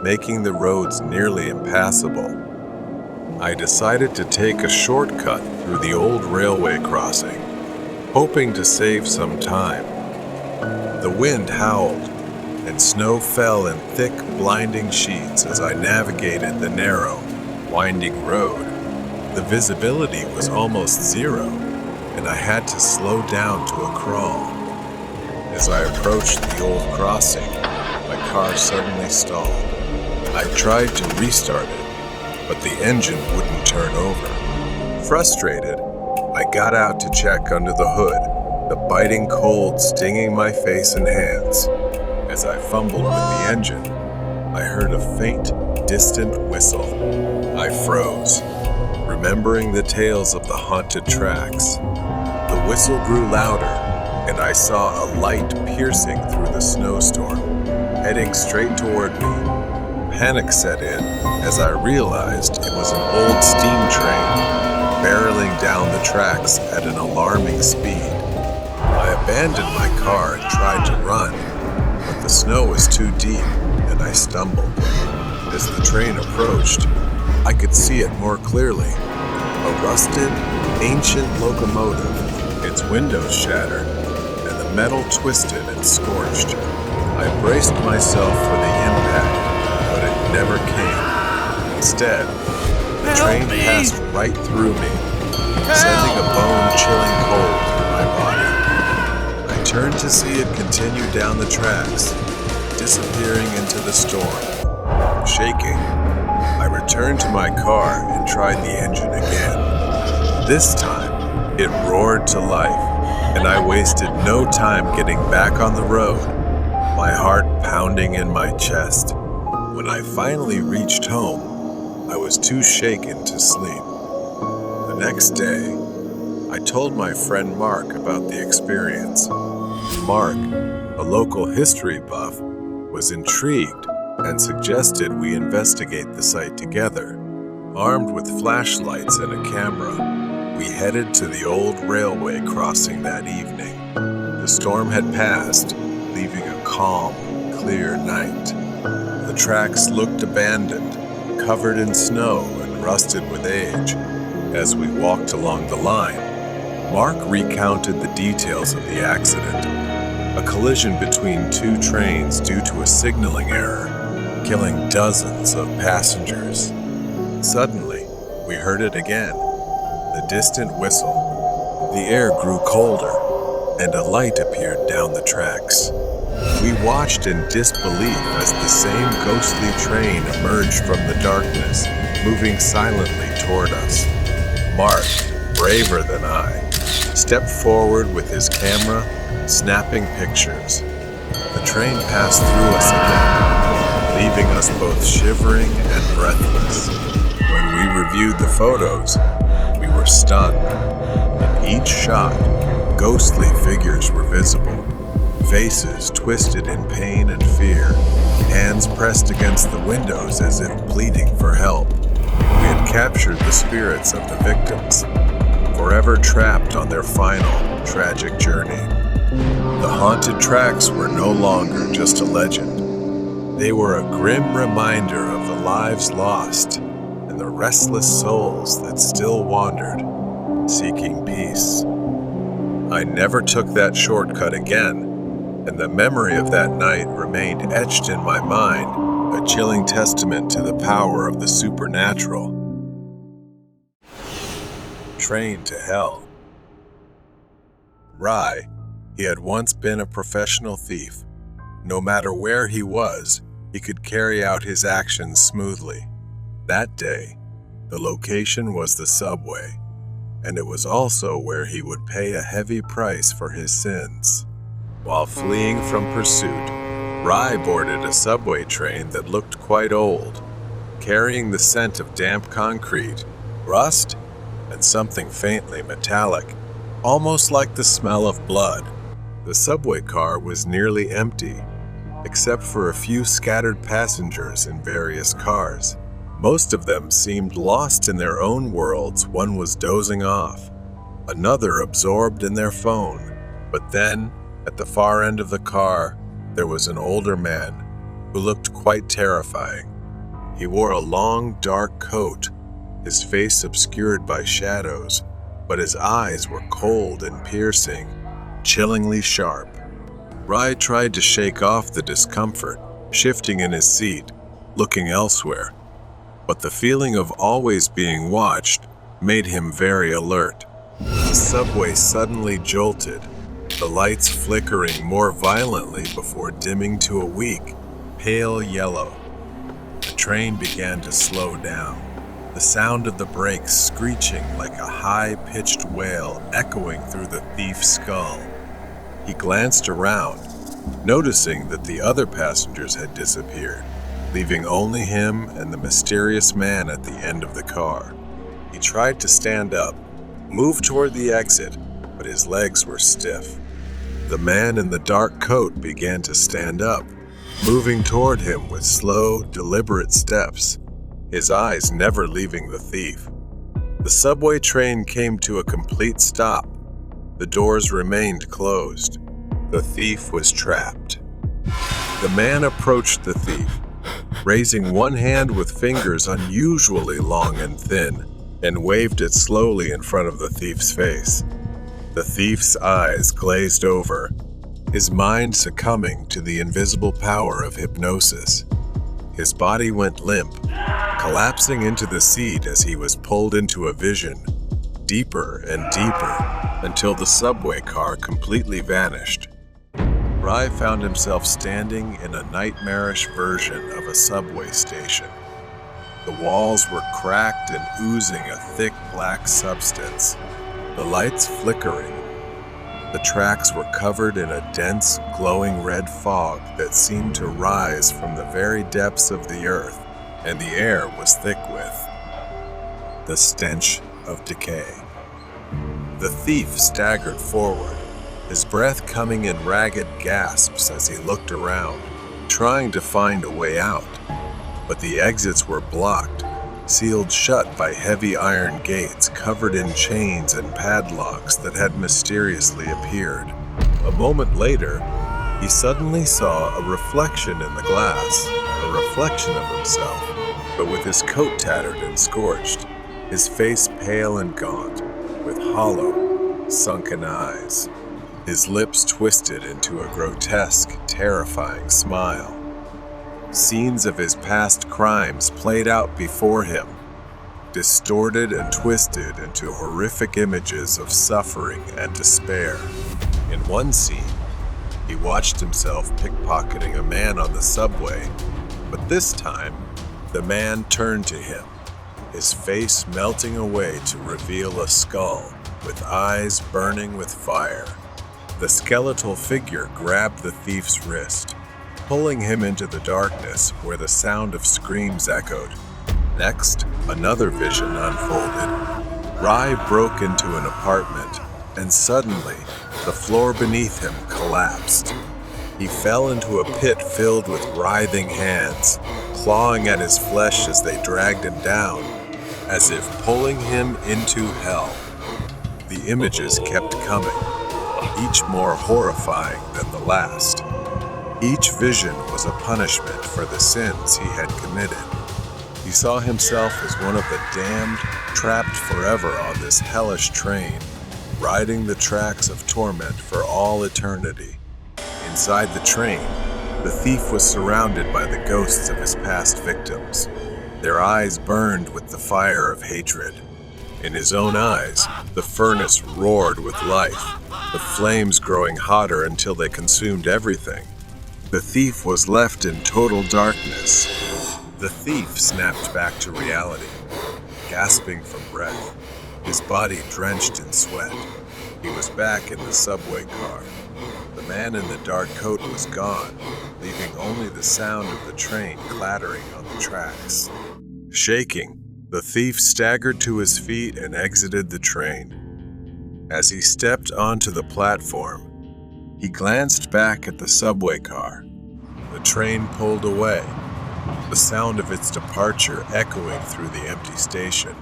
making the roads nearly impassable. I decided to take a shortcut through the old railway crossing, hoping to save some time. The wind howled, and snow fell in thick, blinding sheets as I navigated the narrow, winding road. The visibility was almost zero, and I had to slow down to a crawl. As I approached the old crossing, my car suddenly stalled. I tried to restart it, but the engine wouldn't turn over. Frustrated, I got out to check under the hood, the biting cold stinging my face and hands. As I fumbled with the engine, I heard a faint, distant whistle. I froze, remembering the tales of the haunted tracks. The whistle grew louder, and I saw a light piercing through the snowstorm, heading straight toward me. Panic set in as I realized it was an old steam train, barreling down the tracks at an alarming speed. I abandoned my car and tried to run, but the snow was too deep, and I stumbled. As the train approached, I could see it more clearly. A rusted, ancient locomotive, its windows shattered, and the metal twisted and scorched. I braced myself for the impact, but it never came. Instead, the train passed right through me, sending a bone-chilling cold through body. I turned to see it continue down the tracks, disappearing into the storm. Shaking, I returned to my car and tried the engine again. This time, it roared to life, and I wasted no time getting back on the road, my heart pounding in my chest. When I finally reached home, I was too shaken to sleep. The next day, I told my friend Mark about the experience. Mark, a local history buff, was intrigued and suggested we investigate the site together. Armed with flashlights and a camera, we headed to the old railway crossing that evening. The storm had passed, leaving a calm, clear night. The tracks looked abandoned, covered in snow and rusted with age. As we walked along the line, Mark recounted the details of the accident. A collision between two trains due to a signaling error, killing dozens of passengers. Suddenly, we heard it again, the distant whistle. The air grew colder, and a light appeared down the tracks. We watched in disbelief as the same ghostly train emerged from the darkness, moving silently toward us. Mark, braver than I, stepped forward with his camera, snapping pictures. The train passed through us again, leaving us both shivering and breathless. When we reviewed the photos, we were stunned. In each shot, ghostly figures were visible, faces twisted in pain and fear, hands pressed against the windows as if pleading for help. We had captured the spirits of the victims, forever trapped on their final, tragic journey. The haunted tracks were no longer just a legend. They were a grim reminder of the lives lost and the restless souls that still wandered, seeking peace. I never took that shortcut again, and the memory of that night remained etched in my mind, a chilling testament to the power of the supernatural. Train to hell. Rai, he had once been a professional thief. No matter where he was, he could carry out his actions smoothly. That day, the location was the subway, and it was also where he would pay a heavy price for his sins. While fleeing from pursuit, Rai boarded a subway train that looked quite old, carrying the scent of damp concrete, rust, and something faintly metallic, almost like the smell of blood. The subway car was nearly empty, except for a few scattered passengers in various cars. Most of them seemed lost in their own worlds. One was dozing off, another absorbed in their phone. But then, at the far end of the car, there was an older man who looked quite terrifying. He wore a long, dark coat, his face obscured by shadows, but his eyes were cold and piercing, chillingly sharp. Rai tried to shake off the discomfort, shifting in his seat, looking elsewhere. But the feeling of always being watched made him very alert. The subway suddenly jolted, the lights flickering more violently before dimming to a weak, pale yellow. The train began to slow down, the sound of the brakes screeching like a high-pitched wail echoing through the thief's skull. He glanced around, noticing that the other passengers had disappeared, leaving only him and the mysterious man at the end of the car. He tried to stand up, move toward the exit, but his legs were stiff. The man in the dark coat began to stand up, moving toward him with slow, deliberate steps, his eyes never leaving the thief. The subway train came to a complete stop. The doors remained closed. The thief was trapped. The man approached the thief, raising one hand with fingers unusually long and thin, and waved it slowly in front of the thief's face. The thief's eyes glazed over, his mind succumbing to the invisible power of hypnosis. His body went limp, collapsing into the seat as he was pulled into a vision. deeper and deeper until the subway car completely vanished. Rai found himself standing in a nightmarish version of a subway station. The walls were cracked and oozing a thick black substance, the lights flickering. The tracks were covered in a dense, glowing red fog that seemed to rise from the very depths of the earth, and the air was thick with the stench of decay. The thief staggered forward, his breath coming in ragged gasps as he looked around, trying to find a way out. But the exits were blocked, sealed shut by heavy iron gates covered in chains and padlocks that had mysteriously appeared. A moment later, he suddenly saw a reflection in the glass, a reflection of himself, but with his coat tattered and scorched, his face pale and gaunt, with hollow, sunken eyes, his lips twisted into a grotesque, terrifying smile. Scenes of his past crimes played out before him, distorted and twisted into horrific images of suffering and despair. In one scene, he watched himself pickpocketing a man on the subway, but this time, the man turned to him, his face melting away to reveal a skull with eyes burning with fire. The skeletal figure grabbed the thief's wrist, pulling him into the darkness where the sound of screams echoed. Next, another vision unfolded. Rai broke into an apartment, and suddenly, the floor beneath him collapsed. He fell into a pit filled with writhing hands, clawing at his flesh as they dragged him down, as if pulling him into hell. The images kept coming, each more horrifying than the last. Each vision was a punishment for the sins he had committed. He saw himself as one of the damned, trapped forever on this hellish train, riding the tracks of torment for all eternity. Inside the train, the thief was surrounded by the ghosts of his past victims. Their eyes burned with the fire of hatred. In his own eyes, the furnace roared with life, the flames growing hotter until they consumed everything. The thief was left in total darkness. The thief snapped back to reality, gasping for breath, his body drenched in sweat. He was back in the subway car. The man in the dark coat was gone, leaving only the sound of the train clattering on the tracks. Shaking, the thief staggered to his feet and exited the train. As he stepped onto the platform, he glanced back at the subway car. The train pulled away, the sound of its departure echoing through the empty station.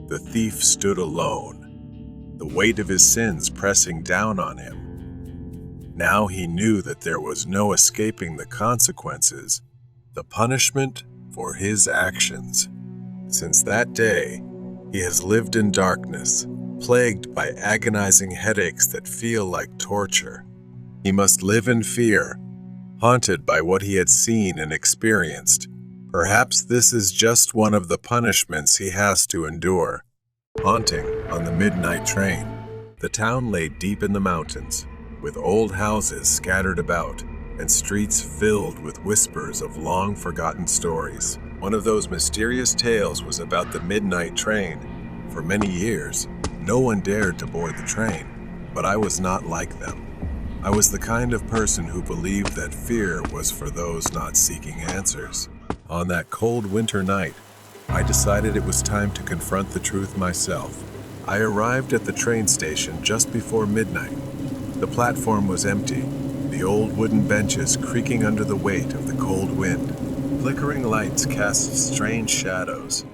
The thief stood alone, the weight of his sins pressing down on him. Now he knew that there was no escaping the consequences, the punishment for his actions. Since that day, he has lived in darkness, plagued by agonizing headaches that feel like torture. He must live in fear, haunted by what he had seen and experienced. Perhaps this is just one of the punishments he has to endure. Haunting on the midnight train, the town lay deep in the mountains, with old houses scattered about and streets filled with whispers of long-forgotten stories. One of those mysterious tales was about the midnight train. For many years, no one dared to board the train, but I was not like them. I was the kind of person who believed that fear was for those not seeking answers. On that cold winter night, I decided it was time to confront the truth myself. I arrived at the train station just before midnight. The platform was empty, the old wooden benches creaking under the weight of the cold wind. Flickering lights cast strange shadows.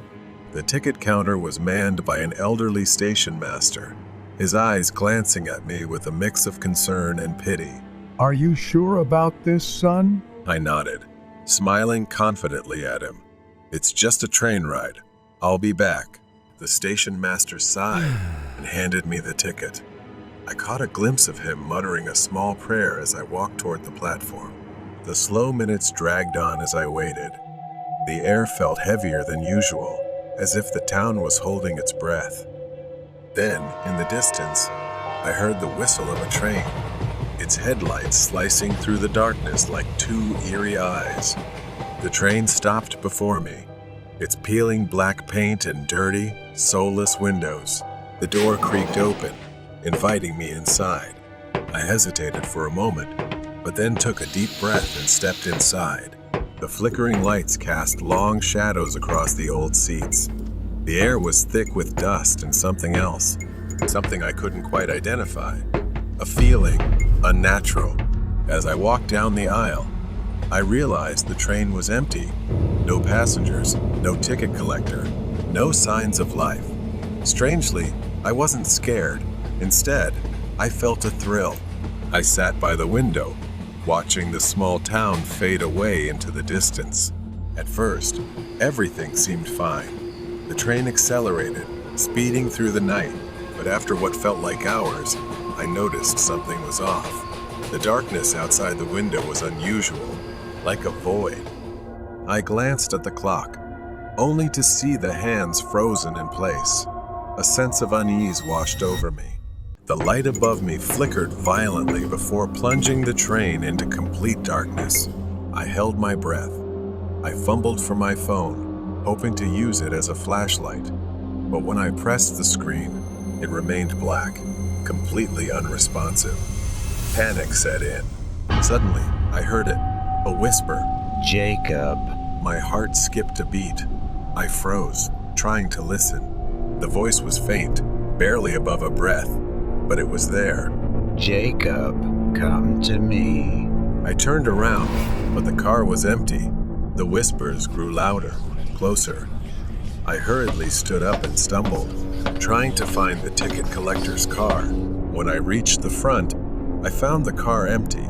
The ticket counter was manned by an elderly station master, his eyes glancing at me with a mix of concern and pity. "Are you sure about this, son?" I nodded, smiling confidently at him. "It's just a train ride. I'll be back." The station master sighed and handed me the ticket. I caught a glimpse of him muttering a small prayer as I walked toward the platform. The slow minutes dragged on as I waited. The air felt heavier than usual, as if the town was holding its breath. Then, in the distance, I heard the whistle of a train, its headlights slicing through the darkness like two eerie eyes. The train stopped before me, its peeling black paint and dirty, soulless windows. The door creaked open, inviting me inside. I hesitated for a moment, but then took a deep breath and stepped inside. The flickering lights cast long shadows across the old seats. The air was thick with dust and something else, something I couldn't quite identify. A feeling, unnatural. As I walked down the aisle, I realized the train was empty. No passengers, no ticket collector, no signs of life. Strangely, I wasn't scared. Instead, I felt a thrill. I sat by the window, watching the small town fade away into the distance. At first, everything seemed fine. The train accelerated, speeding through the night, but after what felt like hours, I noticed something was off. The darkness outside the window was unusual, like a void. I glanced at the clock, only to see the hands frozen in place. A sense of unease washed over me. The light above me flickered violently before plunging the train into complete darkness. I held my breath. I fumbled for my phone, hoping to use it as a flashlight. But when I pressed the screen, it remained black, completely unresponsive. Panic set in. Suddenly, I heard it, a whisper. Jacob. My heart skipped a beat. I froze, trying to listen. The voice was faint, barely above a breath, but it was there. Jacob, come to me. I turned around, but the car was empty. The whispers grew louder, closer. I hurriedly stood up and stumbled, trying to find the ticket collector's car. When I reached the front, I found the car empty.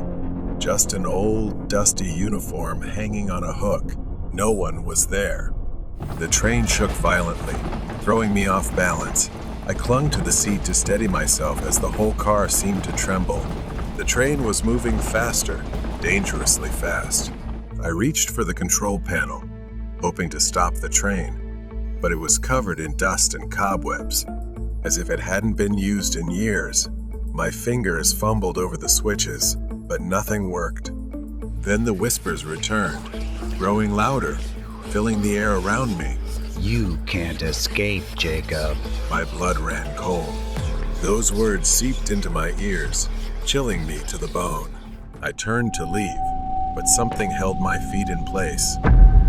Just an old, dusty uniform hanging on a hook. No one was there. The train shook violently, throwing me off balance. I clung to the seat to steady myself as the whole car seemed to tremble. The train was moving faster, dangerously fast. I reached for the control panel, hoping to stop the train, but it was covered in dust and cobwebs, as if it hadn't been used in years. My fingers fumbled over the switches, but nothing worked. Then the whispers returned, growing louder, filling the air around me. You can't escape, Jacob. My blood ran cold. Those words seeped into my ears, chilling me to the bone. I turned to leave, but something held my feet in place.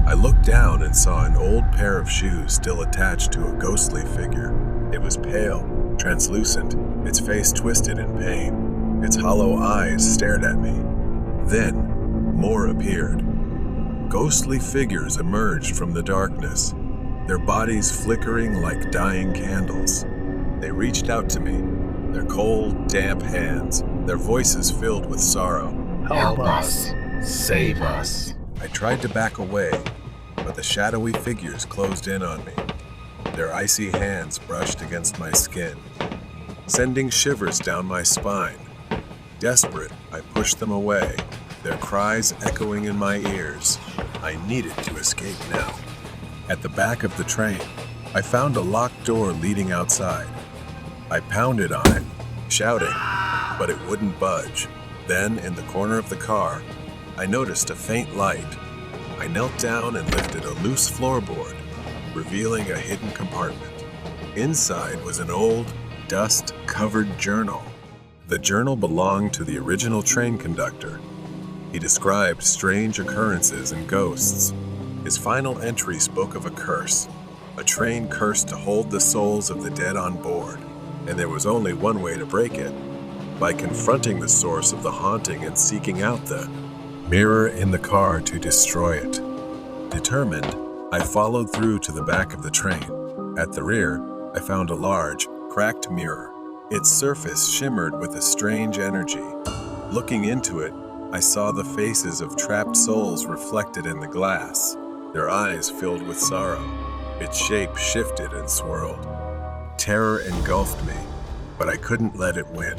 I looked down and saw an old pair of shoes still attached to a ghostly figure. It was pale, translucent, its face twisted in pain. Its hollow eyes stared at me. Then, more appeared. Ghostly figures emerged from the darkness, their bodies flickering like dying candles. They reached out to me, their cold, damp hands, their voices filled with sorrow. Help us. Save us. I tried to back away, but the shadowy figures closed in on me. Their icy hands brushed against my skin, sending shivers down my spine. Desperate, I pushed them away, their cries echoing in my ears. I needed to escape now. At the back of the train, I found a locked door leading outside. I pounded on it, shouting, but it wouldn't budge. Then, in the corner of the car, I noticed a faint light. I knelt down and lifted a loose floorboard, revealing a hidden compartment. Inside was an old, dust-covered journal. The journal belonged to the original train conductor. He described strange occurrences and ghosts. His final entry spoke of a curse, a train cursed to hold the souls of the dead on board, and there was only one way to break it, by confronting the source of the haunting and seeking out the mirror in the car to destroy it. Determined, I followed through to the back of the train. At the rear, I found a large, cracked mirror. Its surface shimmered with a strange energy. Looking into it, I saw the faces of trapped souls reflected in the glass, their eyes filled with sorrow. Its shape shifted and swirled. Terror engulfed me, but I couldn't let it win.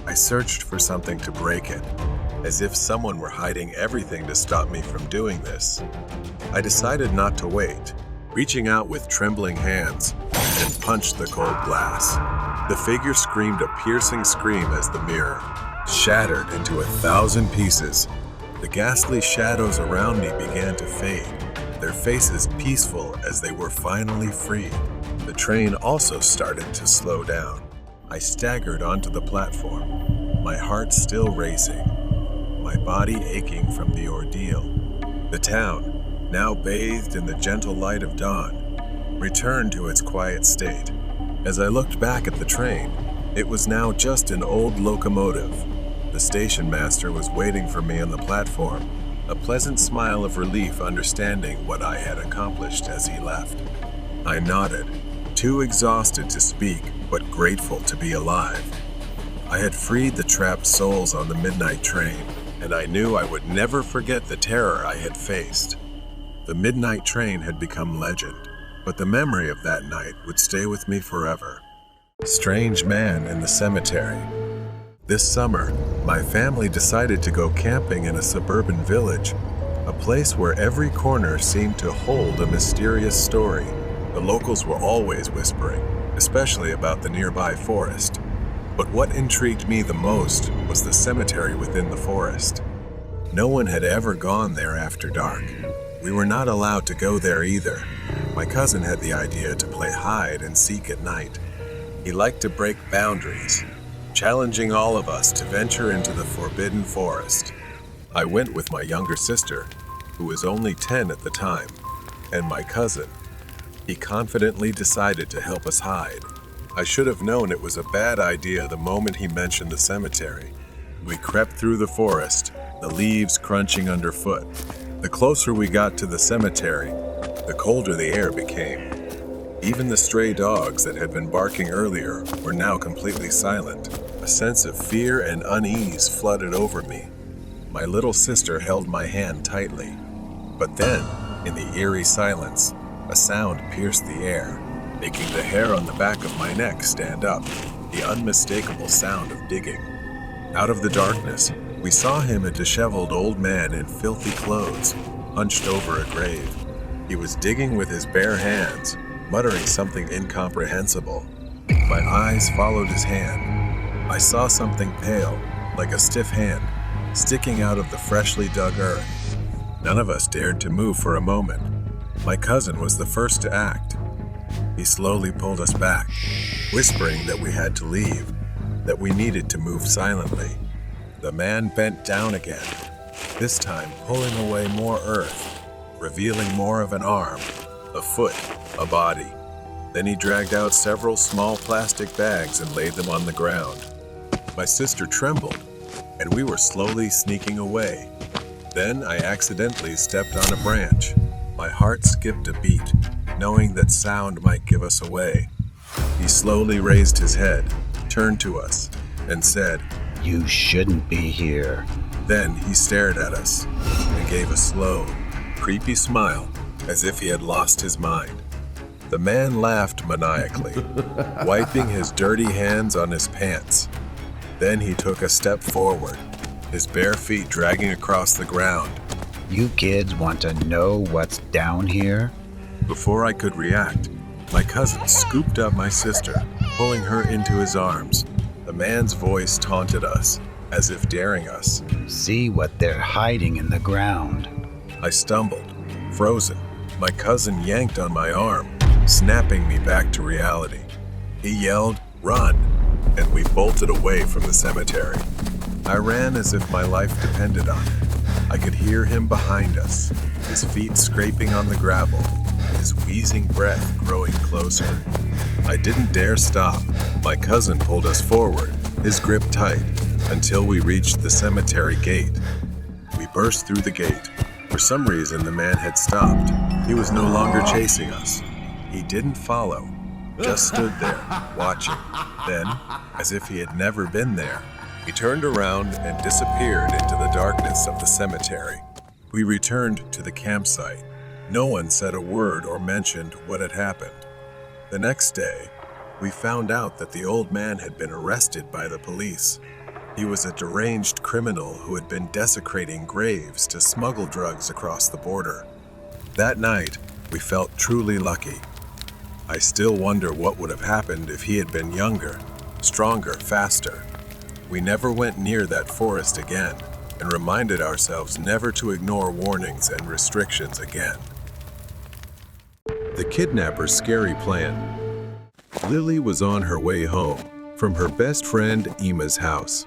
I searched for something to break it, as if someone were hiding everything to stop me from doing this. I decided not to wait. Reaching out with trembling hands, and punched the cold glass. The figure screamed a piercing scream as the mirror shattered into 1,000 pieces. The ghastly shadows around me began to fade, their faces peaceful as they were finally free. The train also started to slow down. I staggered onto the platform, my heart still racing, my body aching from the ordeal. The town, now bathed in the gentle light of dawn, returned to its quiet state. As I looked back at the train, it was now just an old locomotive. The station master was waiting for me on the platform, a pleasant smile of relief understanding what I had accomplished as he left. I nodded, too exhausted to speak, but grateful to be alive. I had freed the trapped souls on the midnight train, and I knew I would never forget the terror I had faced. The midnight train had become legend, but the memory of that night would stay with me forever. Strange man in the cemetery. This summer, my family decided to go camping in a suburban village, a place where every corner seemed to hold a mysterious story. The locals were always whispering, especially about the nearby forest. But what intrigued me the most was the cemetery within the forest. No one had ever gone there after dark. We were not allowed to go there either. My cousin had the idea to play hide and seek at night. He liked to break boundaries, challenging all of us to venture into the forbidden forest. I went with my younger sister, who was only 10 at the time, and my cousin. He confidently decided to help us hide. I should have known it was a bad idea the moment he mentioned the cemetery. We crept through the forest, the leaves crunching underfoot. The closer we got to the cemetery, the colder the air became. Even the stray dogs that had been barking earlier were now completely silent. A sense of fear and unease flooded over me. My little sister held my hand tightly. But then, in the eerie silence, a sound pierced the air, making the hair on the back of my neck stand up, the unmistakable sound of digging. Out of the darkness, we saw him, a disheveled old man in filthy clothes, hunched over a grave. He was digging with his bare hands, muttering something incomprehensible. My eyes followed his hand. I saw something pale, like a stiff hand, sticking out of the freshly dug earth. None of us dared to move for a moment. My cousin was the first to act. He slowly pulled us back, whispering that we had to leave, that we needed to move silently. The man bent down again, this time pulling away more earth, revealing more of an arm, a foot, a body. Then he dragged out several small plastic bags and laid them on the ground. My sister trembled, and we were slowly sneaking away. Then I accidentally stepped on a branch. My heart skipped a beat, knowing that sound might give us away. He slowly raised his head, turned to us, and said, "You shouldn't be here." Then he stared at us and gave a slow, creepy smile as if he had lost his mind. The man laughed maniacally, wiping his dirty hands on his pants. Then he took a step forward, his bare feet dragging across the ground. "You kids want to know what's down here?" Before I could react, my cousin scooped up my sister, pulling her into his arms. The man's voice taunted us, as if daring us. "See what they're hiding in the ground." I stumbled, frozen. My cousin yanked on my arm, snapping me back to reality. He yelled, "Run!" and we bolted away from the cemetery. I ran as if my life depended on it. I could hear him behind us, his feet scraping on the gravel, his wheezing breath growing closer. I didn't dare stop. My cousin pulled us forward, his grip tight, until we reached the cemetery gate. We burst through the gate. For some reason, the man had stopped. He was no longer chasing us. He didn't follow, just stood there, watching. Then, as if he had never been there, he turned around and disappeared into the darkness of the cemetery. We returned to the campsite. No one said a word or mentioned what had happened. The next day, we found out that the old man had been arrested by the police. He was a deranged criminal who had been desecrating graves to smuggle drugs across the border. That night, we felt truly lucky. I still wonder what would have happened if he had been younger, stronger, faster. We never went near that forest again and reminded ourselves never to ignore warnings and restrictions again. The kidnapper's scary plan. Lily was on her way home from her best friend Emma's house.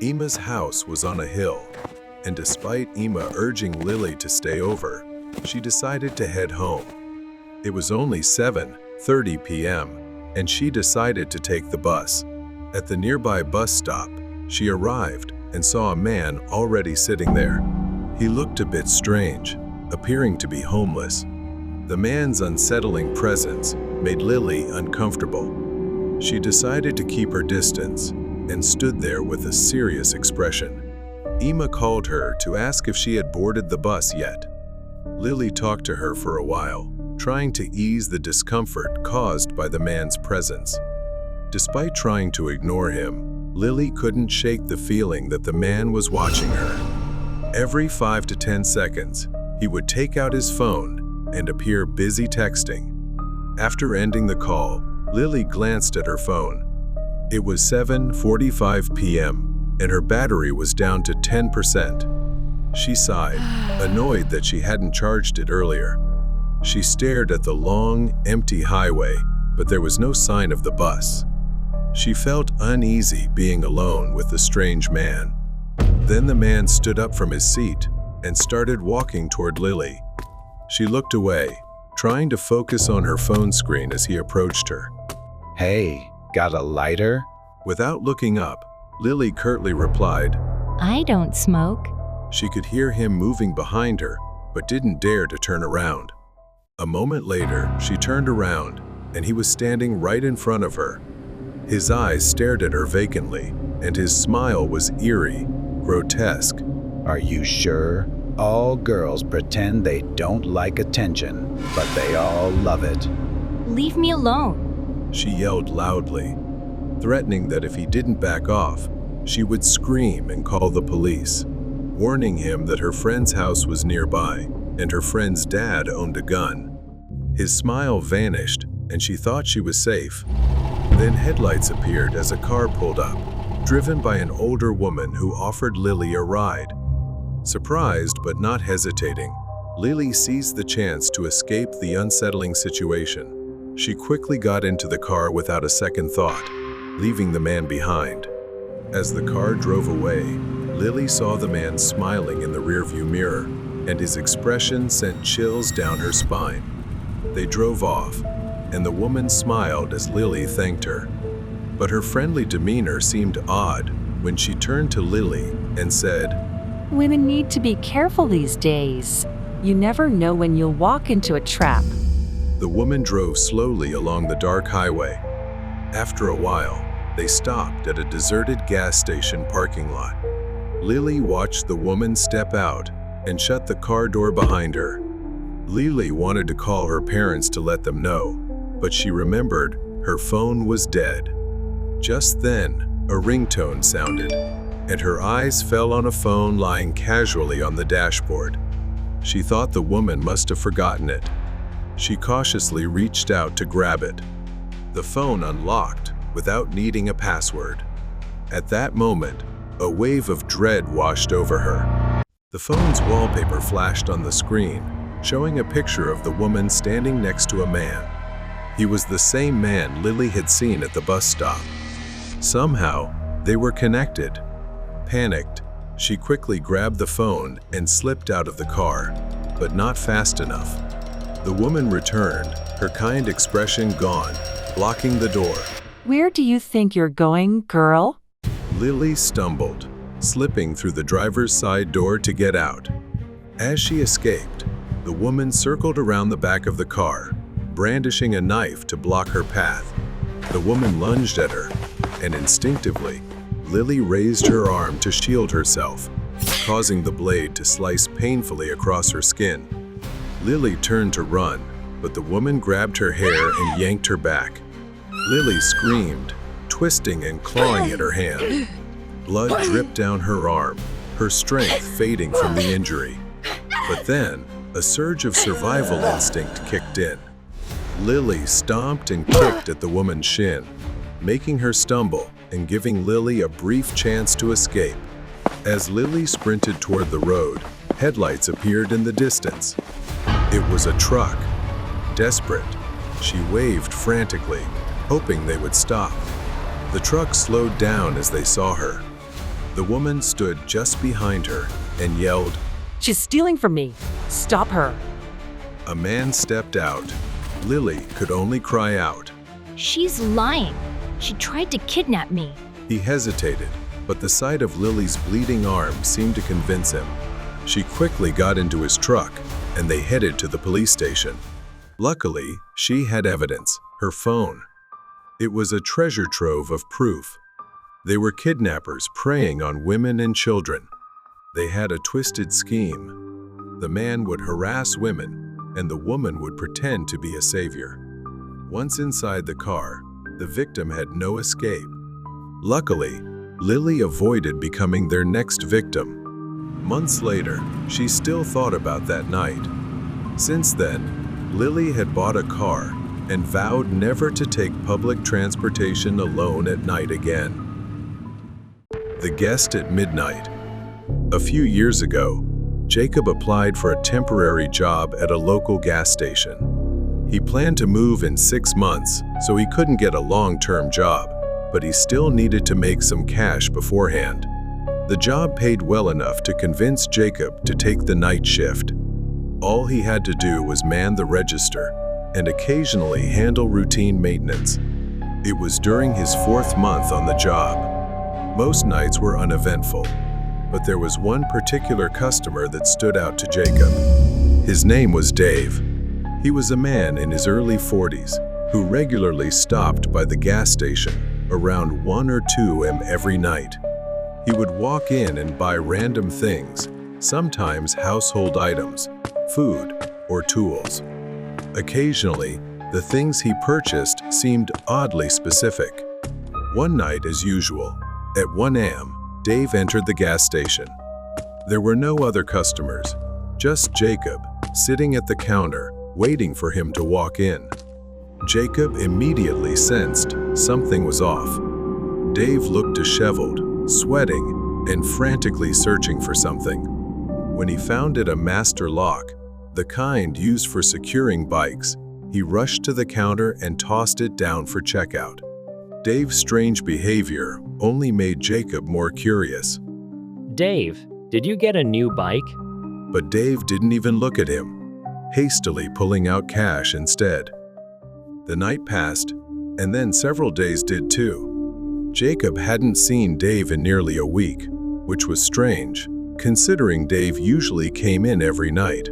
Emma's house was on a hill, and despite Emma urging Lily to stay over, she decided to head home. It was only 7:30 p.m., and she decided to take the bus. At the nearby bus stop, she arrived and saw a man already sitting there. He looked a bit strange, appearing to be homeless. The man's unsettling presence made Lily uncomfortable. She decided to keep her distance and stood there with a serious expression. Emma called her to ask if she had boarded the bus yet. Lily talked to her for a while, trying to ease the discomfort caused by the man's presence. Despite trying to ignore him, Lily couldn't shake the feeling that the man was watching her. Every 5 to 10 seconds, he would take out his phone and appear busy texting. After ending the call, Lily glanced at her phone. It was 7:45 p.m., and her battery was down to 10%. She sighed, annoyed that she hadn't charged it earlier. She stared at the long, empty highway, but there was no sign of the bus. She felt uneasy being alone with the strange man. Then the man stood up from his seat and started walking toward Lily. She looked away, trying to focus on her phone screen as he approached her. Hey, got a lighter? Without looking up, Lily curtly replied. I don't smoke. She could hear him moving behind her, but didn't dare to turn around. A moment later, she turned around, and he was standing right in front of her. His eyes stared at her vacantly, and his smile was eerie, grotesque. Are you sure? All girls pretend they don't like attention, but they all love it. Leave me alone. She yelled loudly, threatening that if he didn't back off, she would scream and call the police, warning him that her friend's house was nearby and her friend's dad owned a gun. His smile vanished, and she thought she was safe. Then headlights appeared as a car pulled up, driven by an older woman who offered Lily a ride. Surprised but not hesitating, Lily seized the chance to escape the unsettling situation. She quickly got into the car without a second thought, leaving the man behind. As the car drove away, Lily saw the man smiling in the rearview mirror, and his expression sent chills down her spine. They drove off, and the woman smiled as Lily thanked her. But her friendly demeanor seemed odd when she turned to Lily and said, Women need to be careful these days. You never know when you'll walk into a trap. The woman drove slowly along the dark highway. After a while, they stopped at a deserted gas station parking lot. Lily watched the woman step out and shut the car door behind her. Lily wanted to call her parents to let them know, but she remembered her phone was dead. Just then, a ringtone sounded, and her eyes fell on a phone lying casually on the dashboard. She thought the woman must have forgotten it. She cautiously reached out to grab it. The phone unlocked without needing a password. At that moment, a wave of dread washed over her. The phone's wallpaper flashed on the screen, showing a picture of the woman standing next to a man. He was the same man Lily had seen at the bus stop. Somehow, they were connected. Panicked, she quickly grabbed the phone and slipped out of the car, but not fast enough. The woman returned, her kind expression gone, blocking the door. Where do you think you're going, girl? Lily stumbled, slipping through the driver's side door to get out. As she escaped, the woman circled around the back of the car, brandishing a knife to block her path. The woman lunged at her, and instinctively, Lily raised her arm to shield herself, causing the blade to slice painfully across her skin. Lily turned to run, but the woman grabbed her hair and yanked her back. Lily screamed, twisting and clawing at her hand. Blood dripped down her arm, her strength fading from the injury. But then, a surge of survival instinct kicked in. Lily stomped and kicked at the woman's shin, making her stumble and giving Lily a brief chance to escape. As Lily sprinted toward the road, headlights appeared in the distance. It was a truck. Desperate, she waved frantically, hoping they would stop. The truck slowed down as they saw her. The woman stood just behind her and yelled, She's stealing from me. Stop her. A man stepped out. Lily could only cry out. She's lying. She tried to kidnap me. He hesitated, but the sight of Lily's bleeding arm seemed to convince him. She quickly got into his truck, and they headed to the police station. Luckily, she had evidence, her phone. It was a treasure trove of proof. They were kidnappers preying on women and children. They had a twisted scheme. The man would harass women, and the woman would pretend to be a savior. Once inside the car, the victim had no escape. Luckily, Lily avoided becoming their next victim. Months later, she still thought about that night. Since then, Lily had bought a car and vowed never to take public transportation alone at night again. The guest at midnight. A few years ago, Jacob applied for a temporary job at a local gas station. He planned to move in 6 months, so he couldn't get a long-term job, but he still needed to make some cash beforehand. The job paid well enough to convince Jacob to take the night shift. All he had to do was man the register and occasionally handle routine maintenance. It was during his 4th month on the job. Most nights were uneventful, but there was one particular customer that stood out to Jacob. His name was Dave. He was a man in his early 40s who regularly stopped by the gas station around 1 or 2 a.m. every night. He would walk in and buy random things, sometimes household items, food, or tools. Occasionally, the things he purchased seemed oddly specific. One night, as usual, at 1 a.m., Dave entered the gas station. There were no other customers, just Jacob, sitting at the counter, waiting for him to walk in. Jacob immediately sensed something was off. Dave looked disheveled, sweating, and frantically searching for something. When he found it a master lock, the kind used for securing bikes, he rushed to the counter and tossed it down for checkout. Dave's strange behavior only made Jacob more curious. Dave, did you get a new bike? But Dave didn't even look at him, hastily pulling out cash instead. The night passed, and then several days did too. Jacob hadn't seen Dave in nearly a week, which was strange, considering Dave usually came in every night.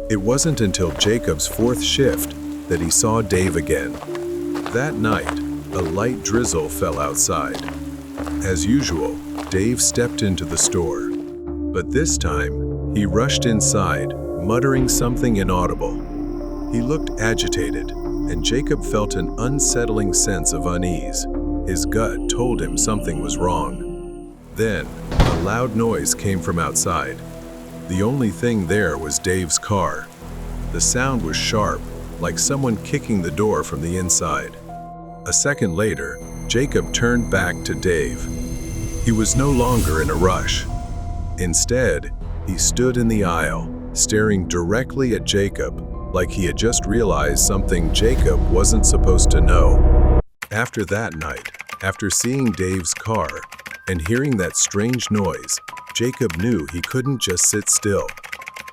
It wasn't until Jacob's 4th shift that he saw Dave again. That night, a light drizzle fell outside. As usual, Dave stepped into the store. But this time, he rushed inside, muttering something inaudible. He looked agitated, and Jacob felt an unsettling sense of unease. His gut told him something was wrong. Then, a loud noise came from outside. The only thing there was Dave's car. The sound was sharp, like someone kicking the door from the inside. A second later, Jacob turned back to Dave. He was no longer in a rush. Instead, he stood in the aisle, staring directly at Jacob, like he had just realized something Jacob wasn't supposed to know. After that night, after seeing Dave's car and hearing that strange noise, Jacob knew he couldn't just sit still.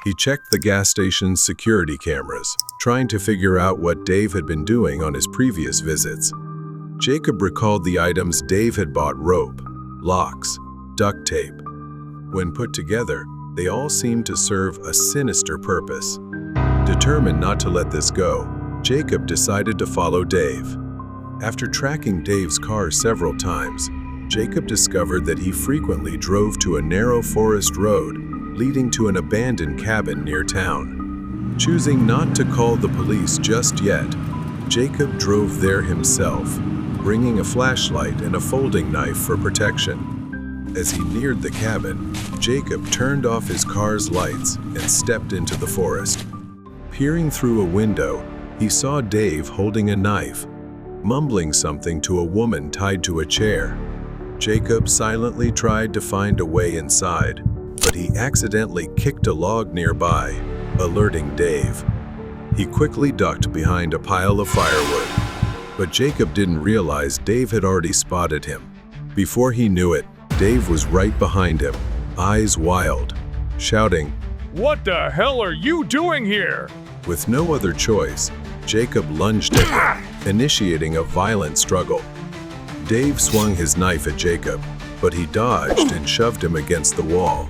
He checked the gas station's security cameras, trying to figure out what Dave had been doing on his previous visits. Jacob recalled the items Dave had bought: rope, locks, duct tape. When put together, they all seemed to serve a sinister purpose. Determined not to let this go, Jacob decided to follow Dave. After tracking Dave's car several times, Jacob discovered that he frequently drove to a narrow forest road leading to an abandoned cabin near town. Choosing not to call the police just yet, Jacob drove there himself, bringing a flashlight and a folding knife for protection. As he neared the cabin, Jacob turned off his car's lights and stepped into the forest. Peering through a window, He saw Dave holding a knife, mumbling something to a woman tied to a chair. Jacob silently tried to find a way inside, but he accidentally kicked a log nearby, alerting Dave. He quickly ducked behind a pile of firewood, but Jacob didn't realize Dave had already spotted him. Before he knew it, Dave was right behind him, eyes wild, shouting, What the hell are you doing here? With no other choice, Jacob lunged at him, initiating a violent struggle. Dave swung his knife at Jacob, but he dodged and shoved him against the wall.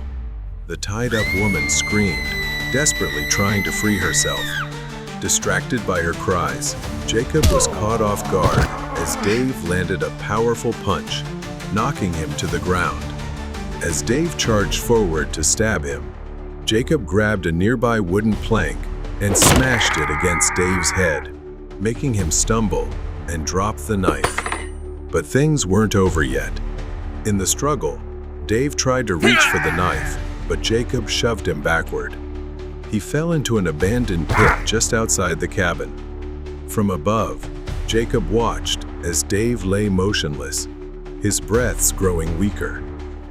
The tied-up woman screamed, desperately trying to free herself. Distracted by her cries, Jacob was caught off guard as Dave landed a powerful punch, knocking him to the ground. As Dave charged forward to stab him, Jacob grabbed a nearby wooden plank and smashed it against Dave's head, making him stumble and drop the knife. But things weren't over yet. In the struggle, Dave tried to reach for the knife, but Jacob shoved him backward. He fell into an abandoned pit just outside the cabin. From above, Jacob watched as Dave lay motionless, his breaths growing weaker.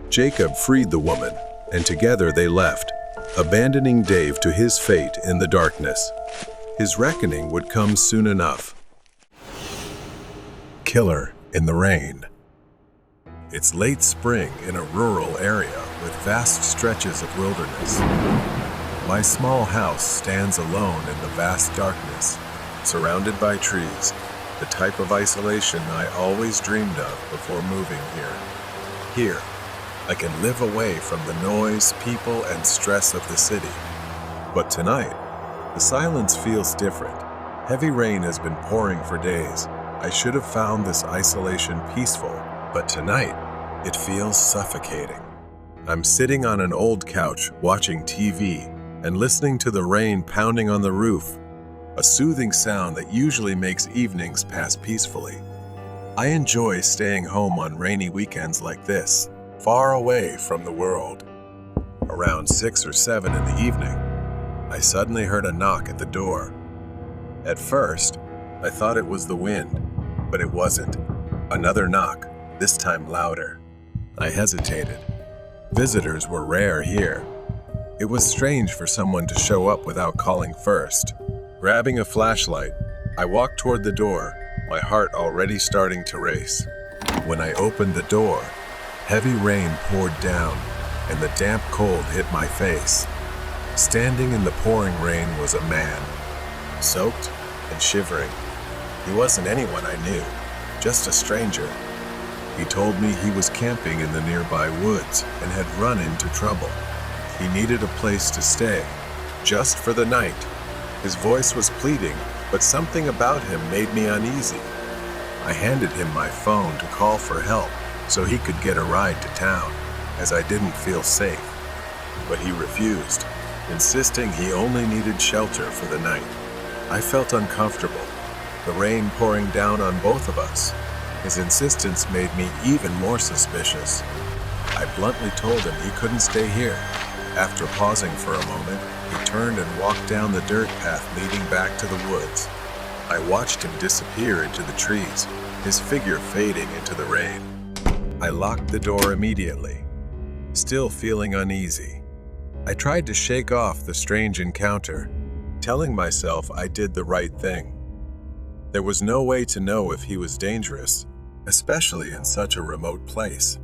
Jacob freed the woman, and together they left, abandoning Dave to his fate in the darkness. His reckoning would come soon enough. Killer in the rain. It's late spring in a rural area with vast stretches of wilderness. My small house stands alone in the vast darkness, surrounded by trees, the type of isolation I always dreamed of before moving here. Here, I can live away from the noise, people, and stress of the city. But tonight, the silence feels different. Heavy rain has been pouring for days. I should have found this isolation peaceful, but tonight, it feels suffocating. I'm sitting on an old couch watching TV and listening to the rain pounding on the roof, a soothing sound that usually makes evenings pass peacefully. I enjoy staying home on rainy weekends like this, far away from the world. Around 6 or 7 in the evening, I suddenly heard a knock at the door. At first, I thought it was the wind, but it wasn't. Another knock, this time louder. I hesitated. Visitors were rare here. It was strange for someone to show up without calling first. Grabbing a flashlight, I walked toward the door, my heart already starting to race. When I opened the door, heavy rain poured down, and the damp cold hit my face. Standing in the pouring rain was a man, soaked and shivering. He wasn't anyone I knew, just a stranger. He told me he was camping in the nearby woods and had run into trouble. He needed a place to stay, just for the night. His voice was pleading, but something about him made me uneasy. I handed him my phone to call for help so he could get a ride to town, as I didn't feel safe. But he refused, insisting he only needed shelter for the night. I felt uncomfortable, the rain pouring down on both of us. His insistence made me even more suspicious. I bluntly told him he couldn't stay here. After pausing for a moment, he turned and walked down the dirt path leading back to the woods. I watched him disappear into the trees, his figure fading into the rain. I locked the door immediately, still feeling uneasy. I tried to shake off the strange encounter, telling myself I did the right thing. There was no way to know if he was dangerous, especially in such a remote place.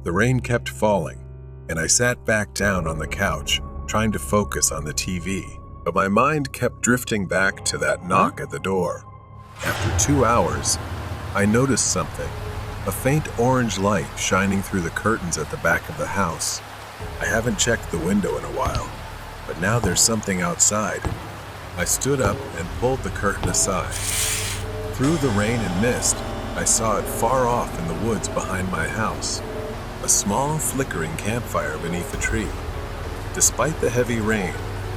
The rain kept falling, and I sat back down on the couch, trying to focus on the TV. But my mind kept drifting back to that knock at the door. After 2 hours, I noticed something, a faint orange light shining through the curtains at the back of the house. I haven't checked the window in a while, but now there's something outside. I stood up and pulled the curtain aside. Through the rain and mist, I saw it far off in the woods behind my house, a small flickering campfire beneath a tree. Despite the heavy rain,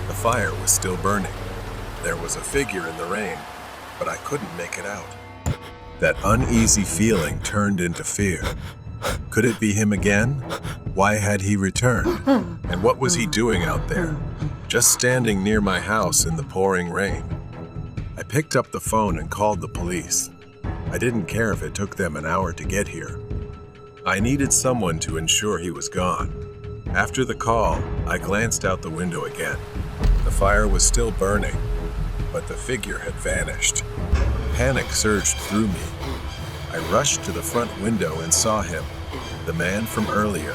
the fire was still burning. There was a figure in the rain, but I couldn't make it out. That uneasy feeling turned into fear. Could it be him again? Why had he returned? And what was he doing out there, just standing near my house in the pouring rain? I picked up the phone and called the police. I didn't care if it took them an hour to get here. I needed someone to ensure he was gone. After the call, I glanced out the window again. The fire was still burning, but the figure had vanished. Panic surged through me. I rushed to the front window and saw him, the man from earlier,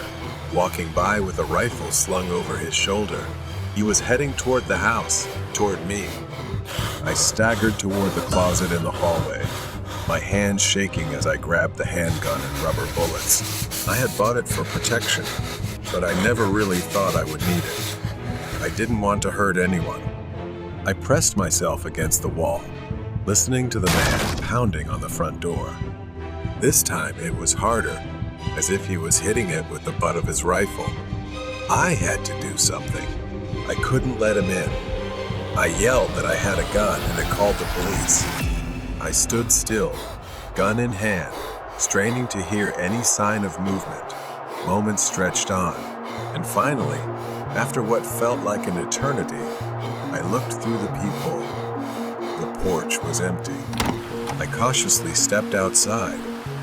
walking by with a rifle slung over his shoulder. He was heading toward the house, toward me. I staggered toward the closet in the hallway, my hands shaking as I grabbed the handgun and rubber bullets. I had bought it for protection, but I never really thought I would need it. I didn't want to hurt anyone. I pressed myself against the wall, listening to the man pounding on the front door. This time it was harder, as if he was hitting it with the butt of his rifle. I had to do something. I couldn't let him in. I yelled that I had a gun and it called the police. I stood still, gun in hand, straining to hear any sign of movement. Moments stretched on, and finally, after what felt like an eternity, I looked through the peephole. The porch was empty. I cautiously stepped outside,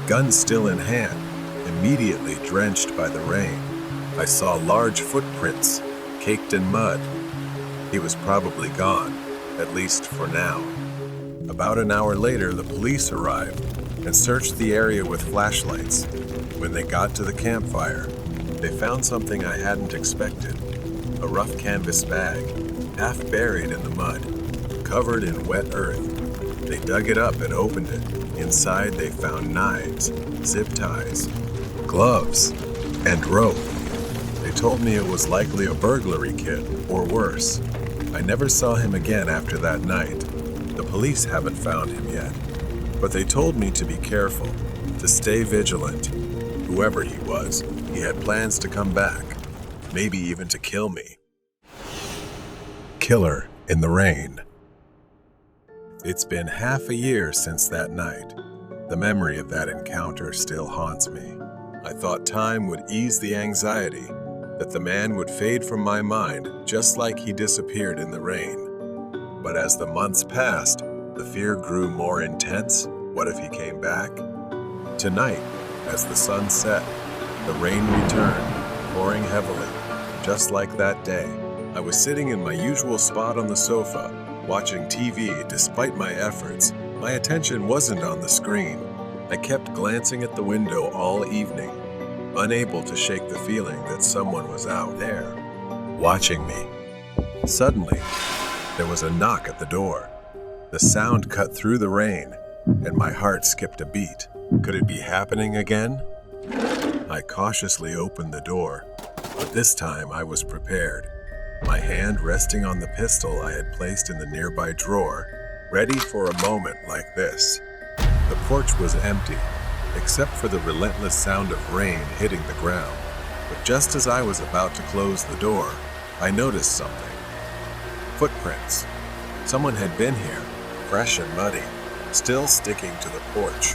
gun still in hand, immediately drenched by the rain. I saw large footprints, caked in mud. He was probably gone, at least for now. About an hour later, the police arrived and searched the area with flashlights. When they got to the campfire, they found something I hadn't expected. A rough canvas bag, half buried in the mud, covered in wet earth. They dug it up and opened it. Inside, they found knives, zip ties, gloves, and rope. They told me it was likely a burglary kit, or worse. I never saw him again after that night. The police haven't found him yet, but they told me to be careful, to stay vigilant. Whoever he was, he had plans to come back, maybe even to kill me. Killer in the rain. It's been half a year since that night. The memory of that encounter still haunts me. I thought time would ease the anxiety, that the man would fade from my mind just like he disappeared in the rain. But as the months passed, the fear grew more intense. What if he came back? Tonight, as the sun set, the rain returned, pouring heavily, just like that day. I was sitting in my usual spot on the sofa, watching TV despite my efforts. My attention wasn't on the screen. I kept glancing at the window all evening, unable to shake the feeling that someone was out there, watching me. Suddenly, there was a knock at the door. The sound cut through the rain, and my heart skipped a beat. Could it be happening again? I cautiously opened the door, but this time I was prepared, my hand resting on the pistol I had placed in the nearby drawer, ready for a moment like this. The porch was empty, except for the relentless sound of rain hitting the ground. But just as I was about to close the door, I noticed something. Footprints. Someone had been here, fresh and muddy, still sticking to the porch.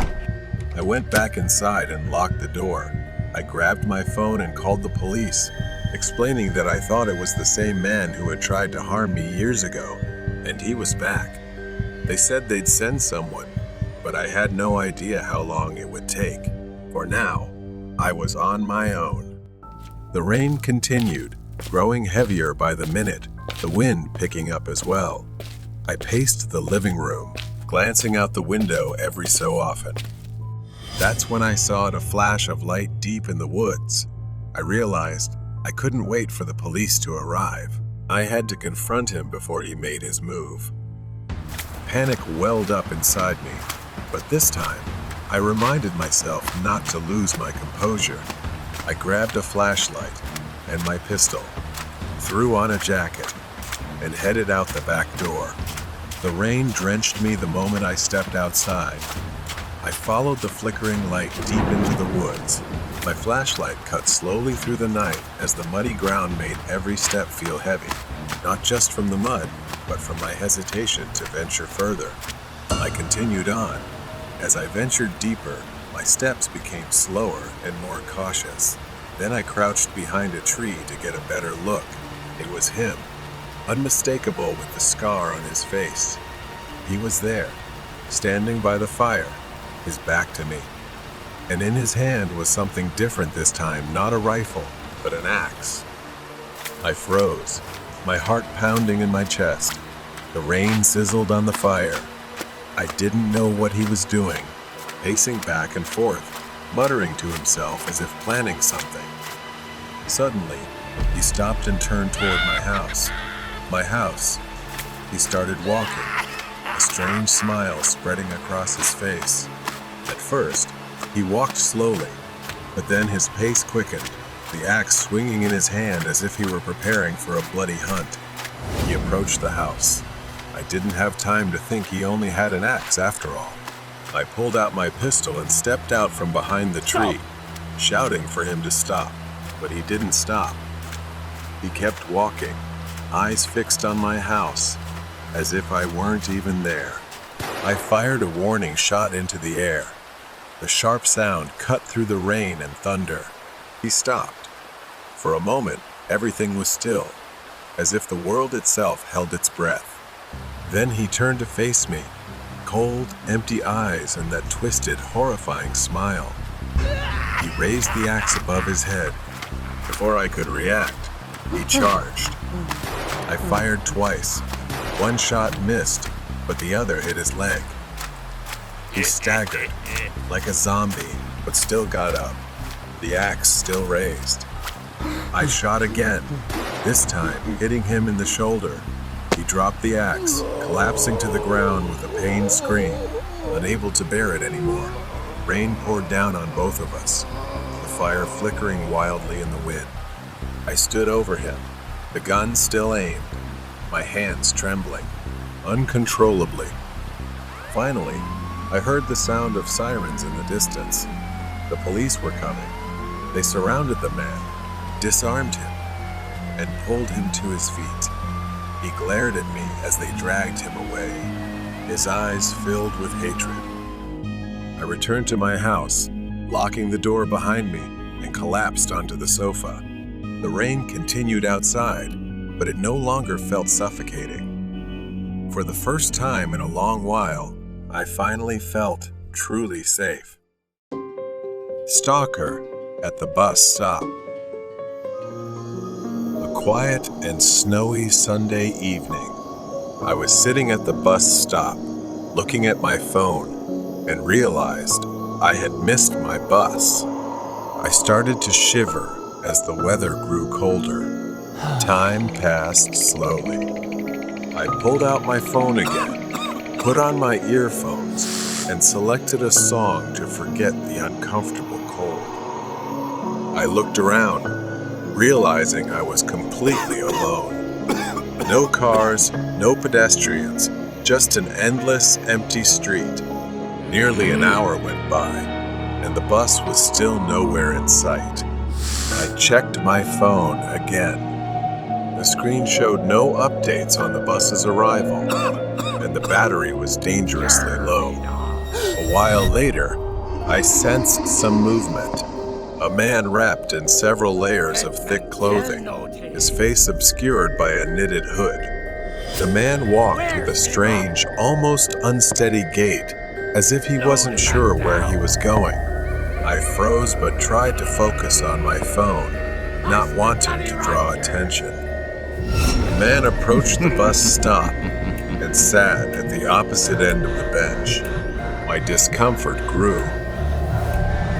I went back inside and locked the door. I grabbed my phone and called the police, explaining that I thought it was the same man who had tried to harm me years ago, and he was back. They said they'd send someone, but I had no idea how long it would take. For now, I was on my own. The rain continued, growing heavier by the minute, the wind picking up as well. I paced the living room, glancing out the window every so often. That's when I saw a flash of light deep in the woods. I realized I couldn't wait for the police to arrive. I had to confront him before he made his move. Panic welled up inside me, but this time, I reminded myself not to lose my composure. I grabbed a flashlight and my pistol, threw on a jacket, and headed out the back door. The rain drenched me the moment I stepped outside. I followed the flickering light deep into the woods. My flashlight cut slowly through the night as the muddy ground made every step feel heavy, not just from the mud, but from my hesitation to venture further. I continued on. As I ventured deeper, my steps became slower and more cautious. Then I crouched behind a tree to get a better look. It was him, unmistakable with the scar on his face. He was there, standing by the fire, his back to me. And in his hand was something different this time, not a rifle, but an axe. I froze, my heart pounding in my chest. The rain sizzled on the fire. I didn't know what he was doing, pacing back and forth, muttering to himself as if planning something. Suddenly, he stopped and turned toward my house. My house. He started walking, a strange smile spreading across his face. At first, he walked slowly, but then his pace quickened, the axe swinging in his hand as if he were preparing for a bloody hunt. He approached the house. I didn't have time to think he only had an axe after all. I pulled out my pistol and stepped out from behind the tree, shouting for him to stop, but he didn't stop. He kept walking, eyes fixed on my house, as if I weren't even there. I fired a warning shot into the air. The sharp sound cut through the rain and thunder. He stopped. For a moment, everything was still, as if the world itself held its breath. Then he turned to face me, cold, empty eyes and that twisted, horrifying smile. He raised the axe above his head. Before I could react, he charged. I fired twice. One shot missed, but the other hit his leg. He staggered, like a zombie, but still got up, the axe still raised. I shot again, this time hitting him in the shoulder. He dropped the axe, collapsing to the ground with a pained scream, unable to bear it anymore. Rain poured down on both of us, the fire flickering wildly in the wind. I stood over him, the gun still aimed, my hands trembling, uncontrollably. Finally, I heard the sound of sirens in the distance. The police were coming. They surrounded the man, disarmed him, and pulled him to his feet. He glared at me as they dragged him away, his eyes filled with hatred. I returned to my house, locking the door behind me, and collapsed onto the sofa. The rain continued outside, but it no longer felt suffocating. For the first time in a long while, I finally felt truly safe. Stalker at the bus stop. A quiet and snowy Sunday evening. I was sitting at the bus stop, looking at my phone, and realized I had missed my bus. I started to shiver as the weather grew colder. Time passed slowly. I pulled out my phone again, put on my earphones, and selected a song to forget the uncomfortable cold. I looked around, realizing I was completely alone. No cars, no pedestrians, just an endless, empty street. Nearly an hour went by, and the bus was still nowhere in sight. I checked my phone again. The screen showed no updates on the bus's arrival, and the battery was dangerously low. A while later, I sensed some movement. A man wrapped in several layers of thick clothing, his face obscured by a knitted hood. The man walked with a strange, almost unsteady gait, as if he wasn't sure where he was going. I froze but tried to focus on my phone, not wanting to draw attention. The man approached the bus stop and sat at the opposite end of the bench. My discomfort grew.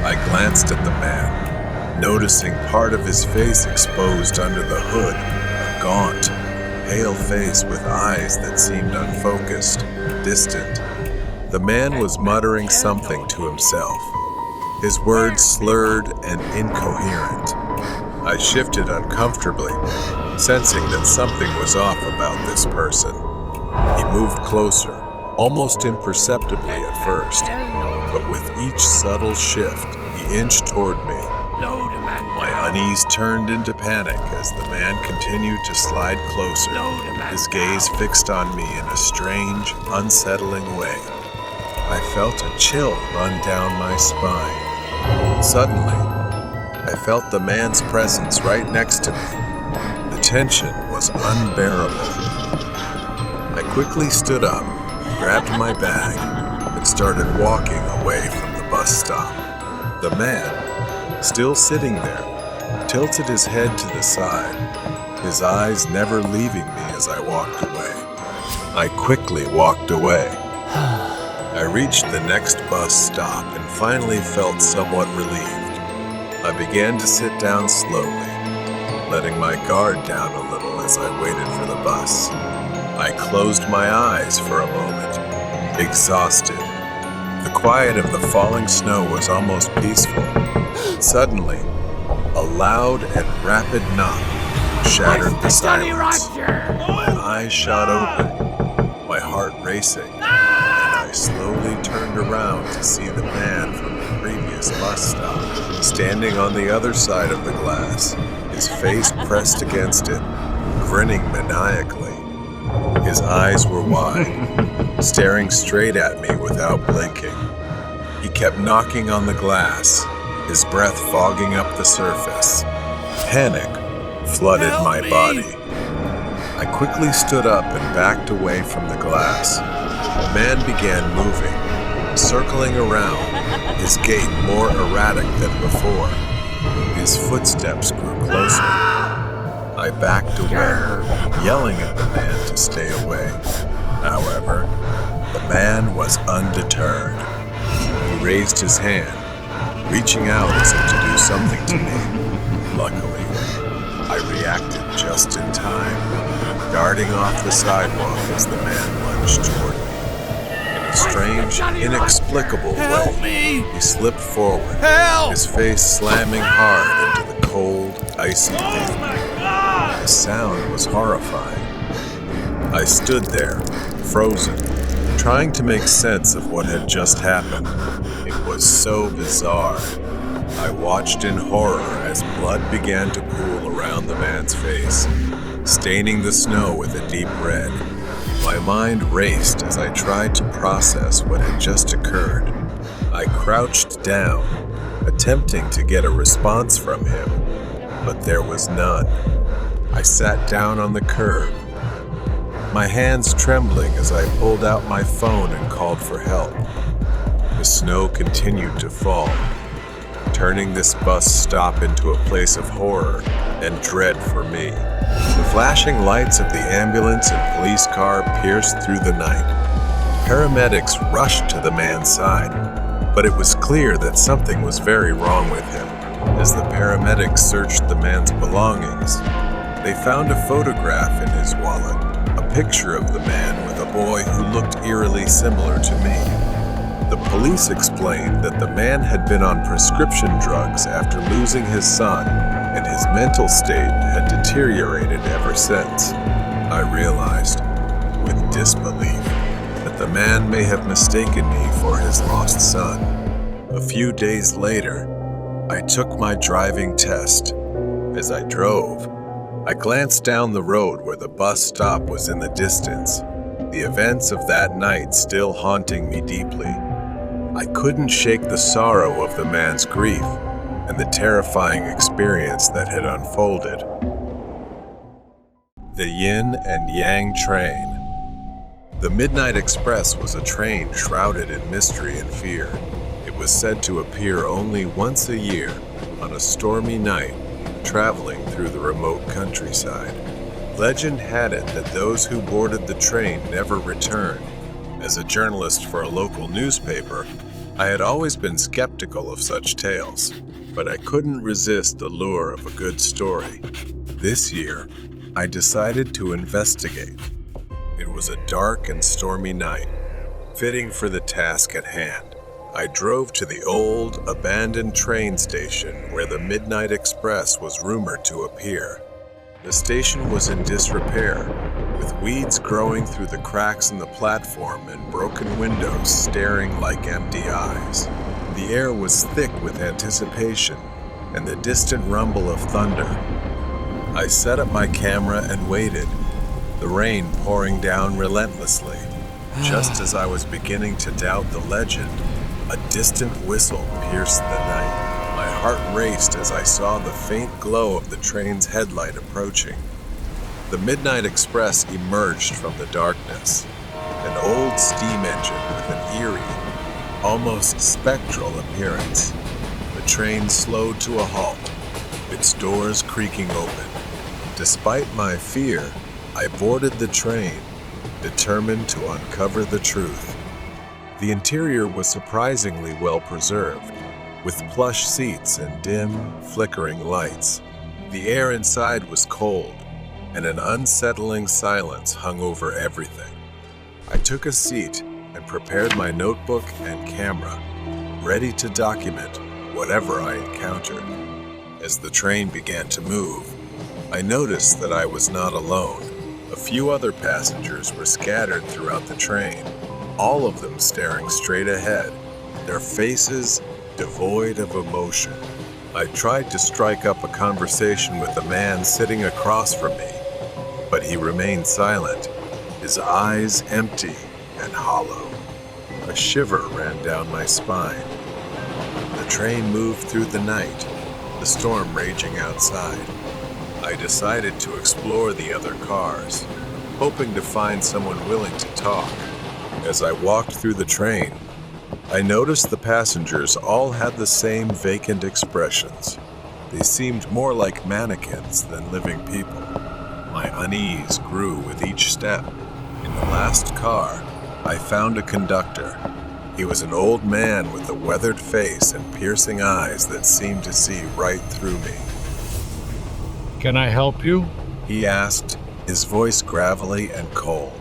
I glanced at the man, noticing part of his face exposed under the hood, a gaunt, pale face with eyes that seemed unfocused, distant. The man was muttering something to himself, his words slurred and incoherent. I shifted uncomfortably, sensing that something was off about this person. He moved closer, almost imperceptibly at first, but with each subtle shift, he inched toward me. My unease turned into panic as the man continued to slide closer, his gaze fixed on me in a strange, unsettling way. I felt a chill run down my spine. Suddenly, I felt the man's presence right next to me. The tension was unbearable. I quickly stood up, grabbed my bag, and started walking away from the bus stop. The man, still sitting there, tilted his head to the side, his eyes never leaving me as I walked away. I quickly walked away. I reached the next bus stop and finally felt somewhat relieved. I began to sit down slowly, letting my guard down a little as I waited for the bus. I closed my eyes for a moment, exhausted. The quiet of the falling snow was almost peaceful. Suddenly, a loud and rapid knock shattered the silence. My eyes shot open, my heart racing, and I slowly turned around to see the man from the previous bus stop, standing on the other side of the glass, his face pressed against it, grinning maniacally. His eyes were wide, staring straight at me without blinking. He kept knocking on the glass, his breath fogging up the surface. Panic flooded my body. I quickly stood up and backed away from the glass. The man began moving, circling around, his gait more erratic than before. His footsteps grew closer. I backed away, yelling at the man to stay away. However, the man was undeterred. He raised his hand, reaching out as if to do something to me. Luckily, I reacted just in time, darting off the sidewalk as the man lunged toward me. In a strange, inexplicable way, he slipped forward, his face slamming hard into the cold, icy pavement. The sound was horrifying. I stood there, frozen, trying to make sense of what had just happened. It was so bizarre. I watched in horror as blood began to pool around the man's face, staining the snow with a deep red. My mind raced as I tried to process what had just occurred. I crouched down, attempting to get a response from him, but there was none. I sat down on the curb, my hands trembling as I pulled out my phone and called for help. The snow continued to fall, turning this bus stop into a place of horror and dread for me. The flashing lights of the ambulance and police car pierced through the night. Paramedics rushed to the man's side, but it was clear that something was very wrong with him. As the paramedics searched the man's belongings, they found a photograph in his wallet, a picture of the man with a boy who looked eerily similar to me. The police explained that the man had been on prescription drugs after losing his son, and his mental state had deteriorated ever since. I realized, with disbelief, that the man may have mistaken me for his lost son. A few days later, I took my driving test. As I drove, I glanced down the road where the bus stop was in the distance, the events of that night still haunting me deeply. I couldn't shake the sorrow of the man's grief and the terrifying experience that had unfolded. The Yin and Yang Train. The Midnight Express was a train shrouded in mystery and fear. It was said to appear only once a year on a stormy night, traveling through the remote countryside. Legend had it that those who boarded the train never returned. As a journalist for a local newspaper, I had always been skeptical of such tales, but I couldn't resist the lure of a good story. This year, I decided to investigate. It was a dark and stormy night, fitting for the task at hand. I drove to the old, abandoned train station where the Midnight Express was rumored to appear. The station was in disrepair, with weeds growing through the cracks in the platform and broken windows staring like empty eyes. The air was thick with anticipation and the distant rumble of thunder. I set up my camera and waited, the rain pouring down relentlessly. Just as I was beginning to doubt the legend, a distant whistle pierced the night. My heart raced as I saw the faint glow of the train's headlight approaching. The Midnight Express emerged from the darkness, and an old steam engine with an eerie, almost spectral appearance. The train slowed to a halt, its doors creaking open. Despite my fear, I boarded the train, determined to uncover the truth. The interior was surprisingly well preserved, with plush seats and dim, flickering lights. The air inside was cold, and an unsettling silence hung over everything. I took a seat and prepared my notebook and camera, ready to document whatever I encountered. As the train began to move, I noticed that I was not alone. A few other passengers were scattered throughout the train, all of them staring straight ahead, their faces devoid of emotion. I tried to strike up a conversation with the man sitting across from me, but he remained silent, his eyes empty and hollow. A shiver ran down my spine. The train moved through the night, the storm raging outside. I decided to explore the other cars, hoping to find someone willing to talk. As I walked through the train, I noticed the passengers all had the same vacant expressions. They seemed more like mannequins than living people. My unease grew with each step. In the last car, I found a conductor. He was an old man with a weathered face and piercing eyes that seemed to see right through me. Can I help you? He asked, his voice gravelly and cold.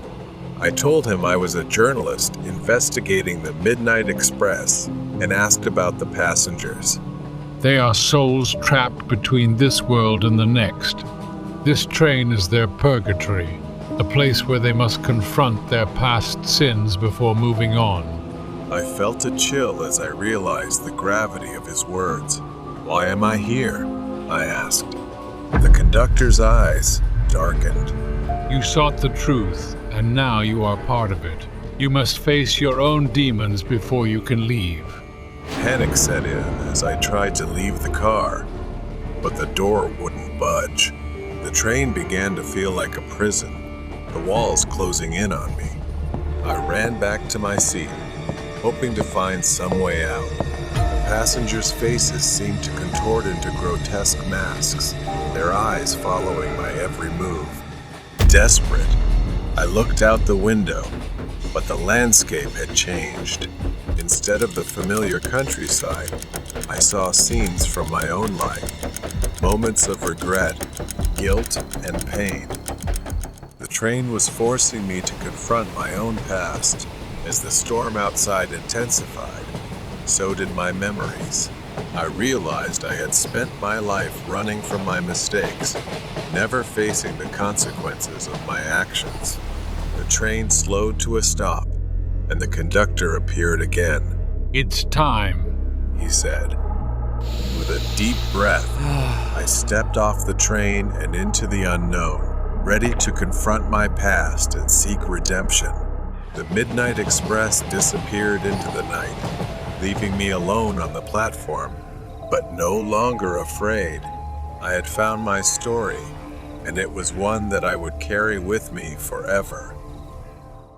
I told him I was a journalist investigating the Midnight Express and asked about the passengers. They are souls trapped between this world and the next. This train is their purgatory, a place where they must confront their past sins before moving on. I felt a chill as I realized the gravity of his words. Why am I here? I asked. The conductor's eyes darkened. You sought the truth, and now you are part of it. You must face your own demons before you can leave. Panic set in as I tried to leave the car, but the door wouldn't budge. The train began to feel like a prison, the walls closing in on me. I ran back to my seat, hoping to find some way out. The passengers' faces seemed to contort into grotesque masks, their eyes following my every move. Desperate, I looked out the window, but the landscape had changed. Instead of the familiar countryside, I saw scenes from my own life, moments of regret, guilt, and pain. The train was forcing me to confront my own past. As the storm outside intensified, so did my memories. I realized I had spent my life running from my mistakes, never facing the consequences of my actions. The train slowed to a stop, and the conductor appeared again. It's time, he said. With a deep breath, I stepped off the train and into the unknown, ready to confront my past and seek redemption. The Midnight Express disappeared into the night, leaving me alone on the platform, but no longer afraid. I had found my story, and it was one that I would carry with me forever.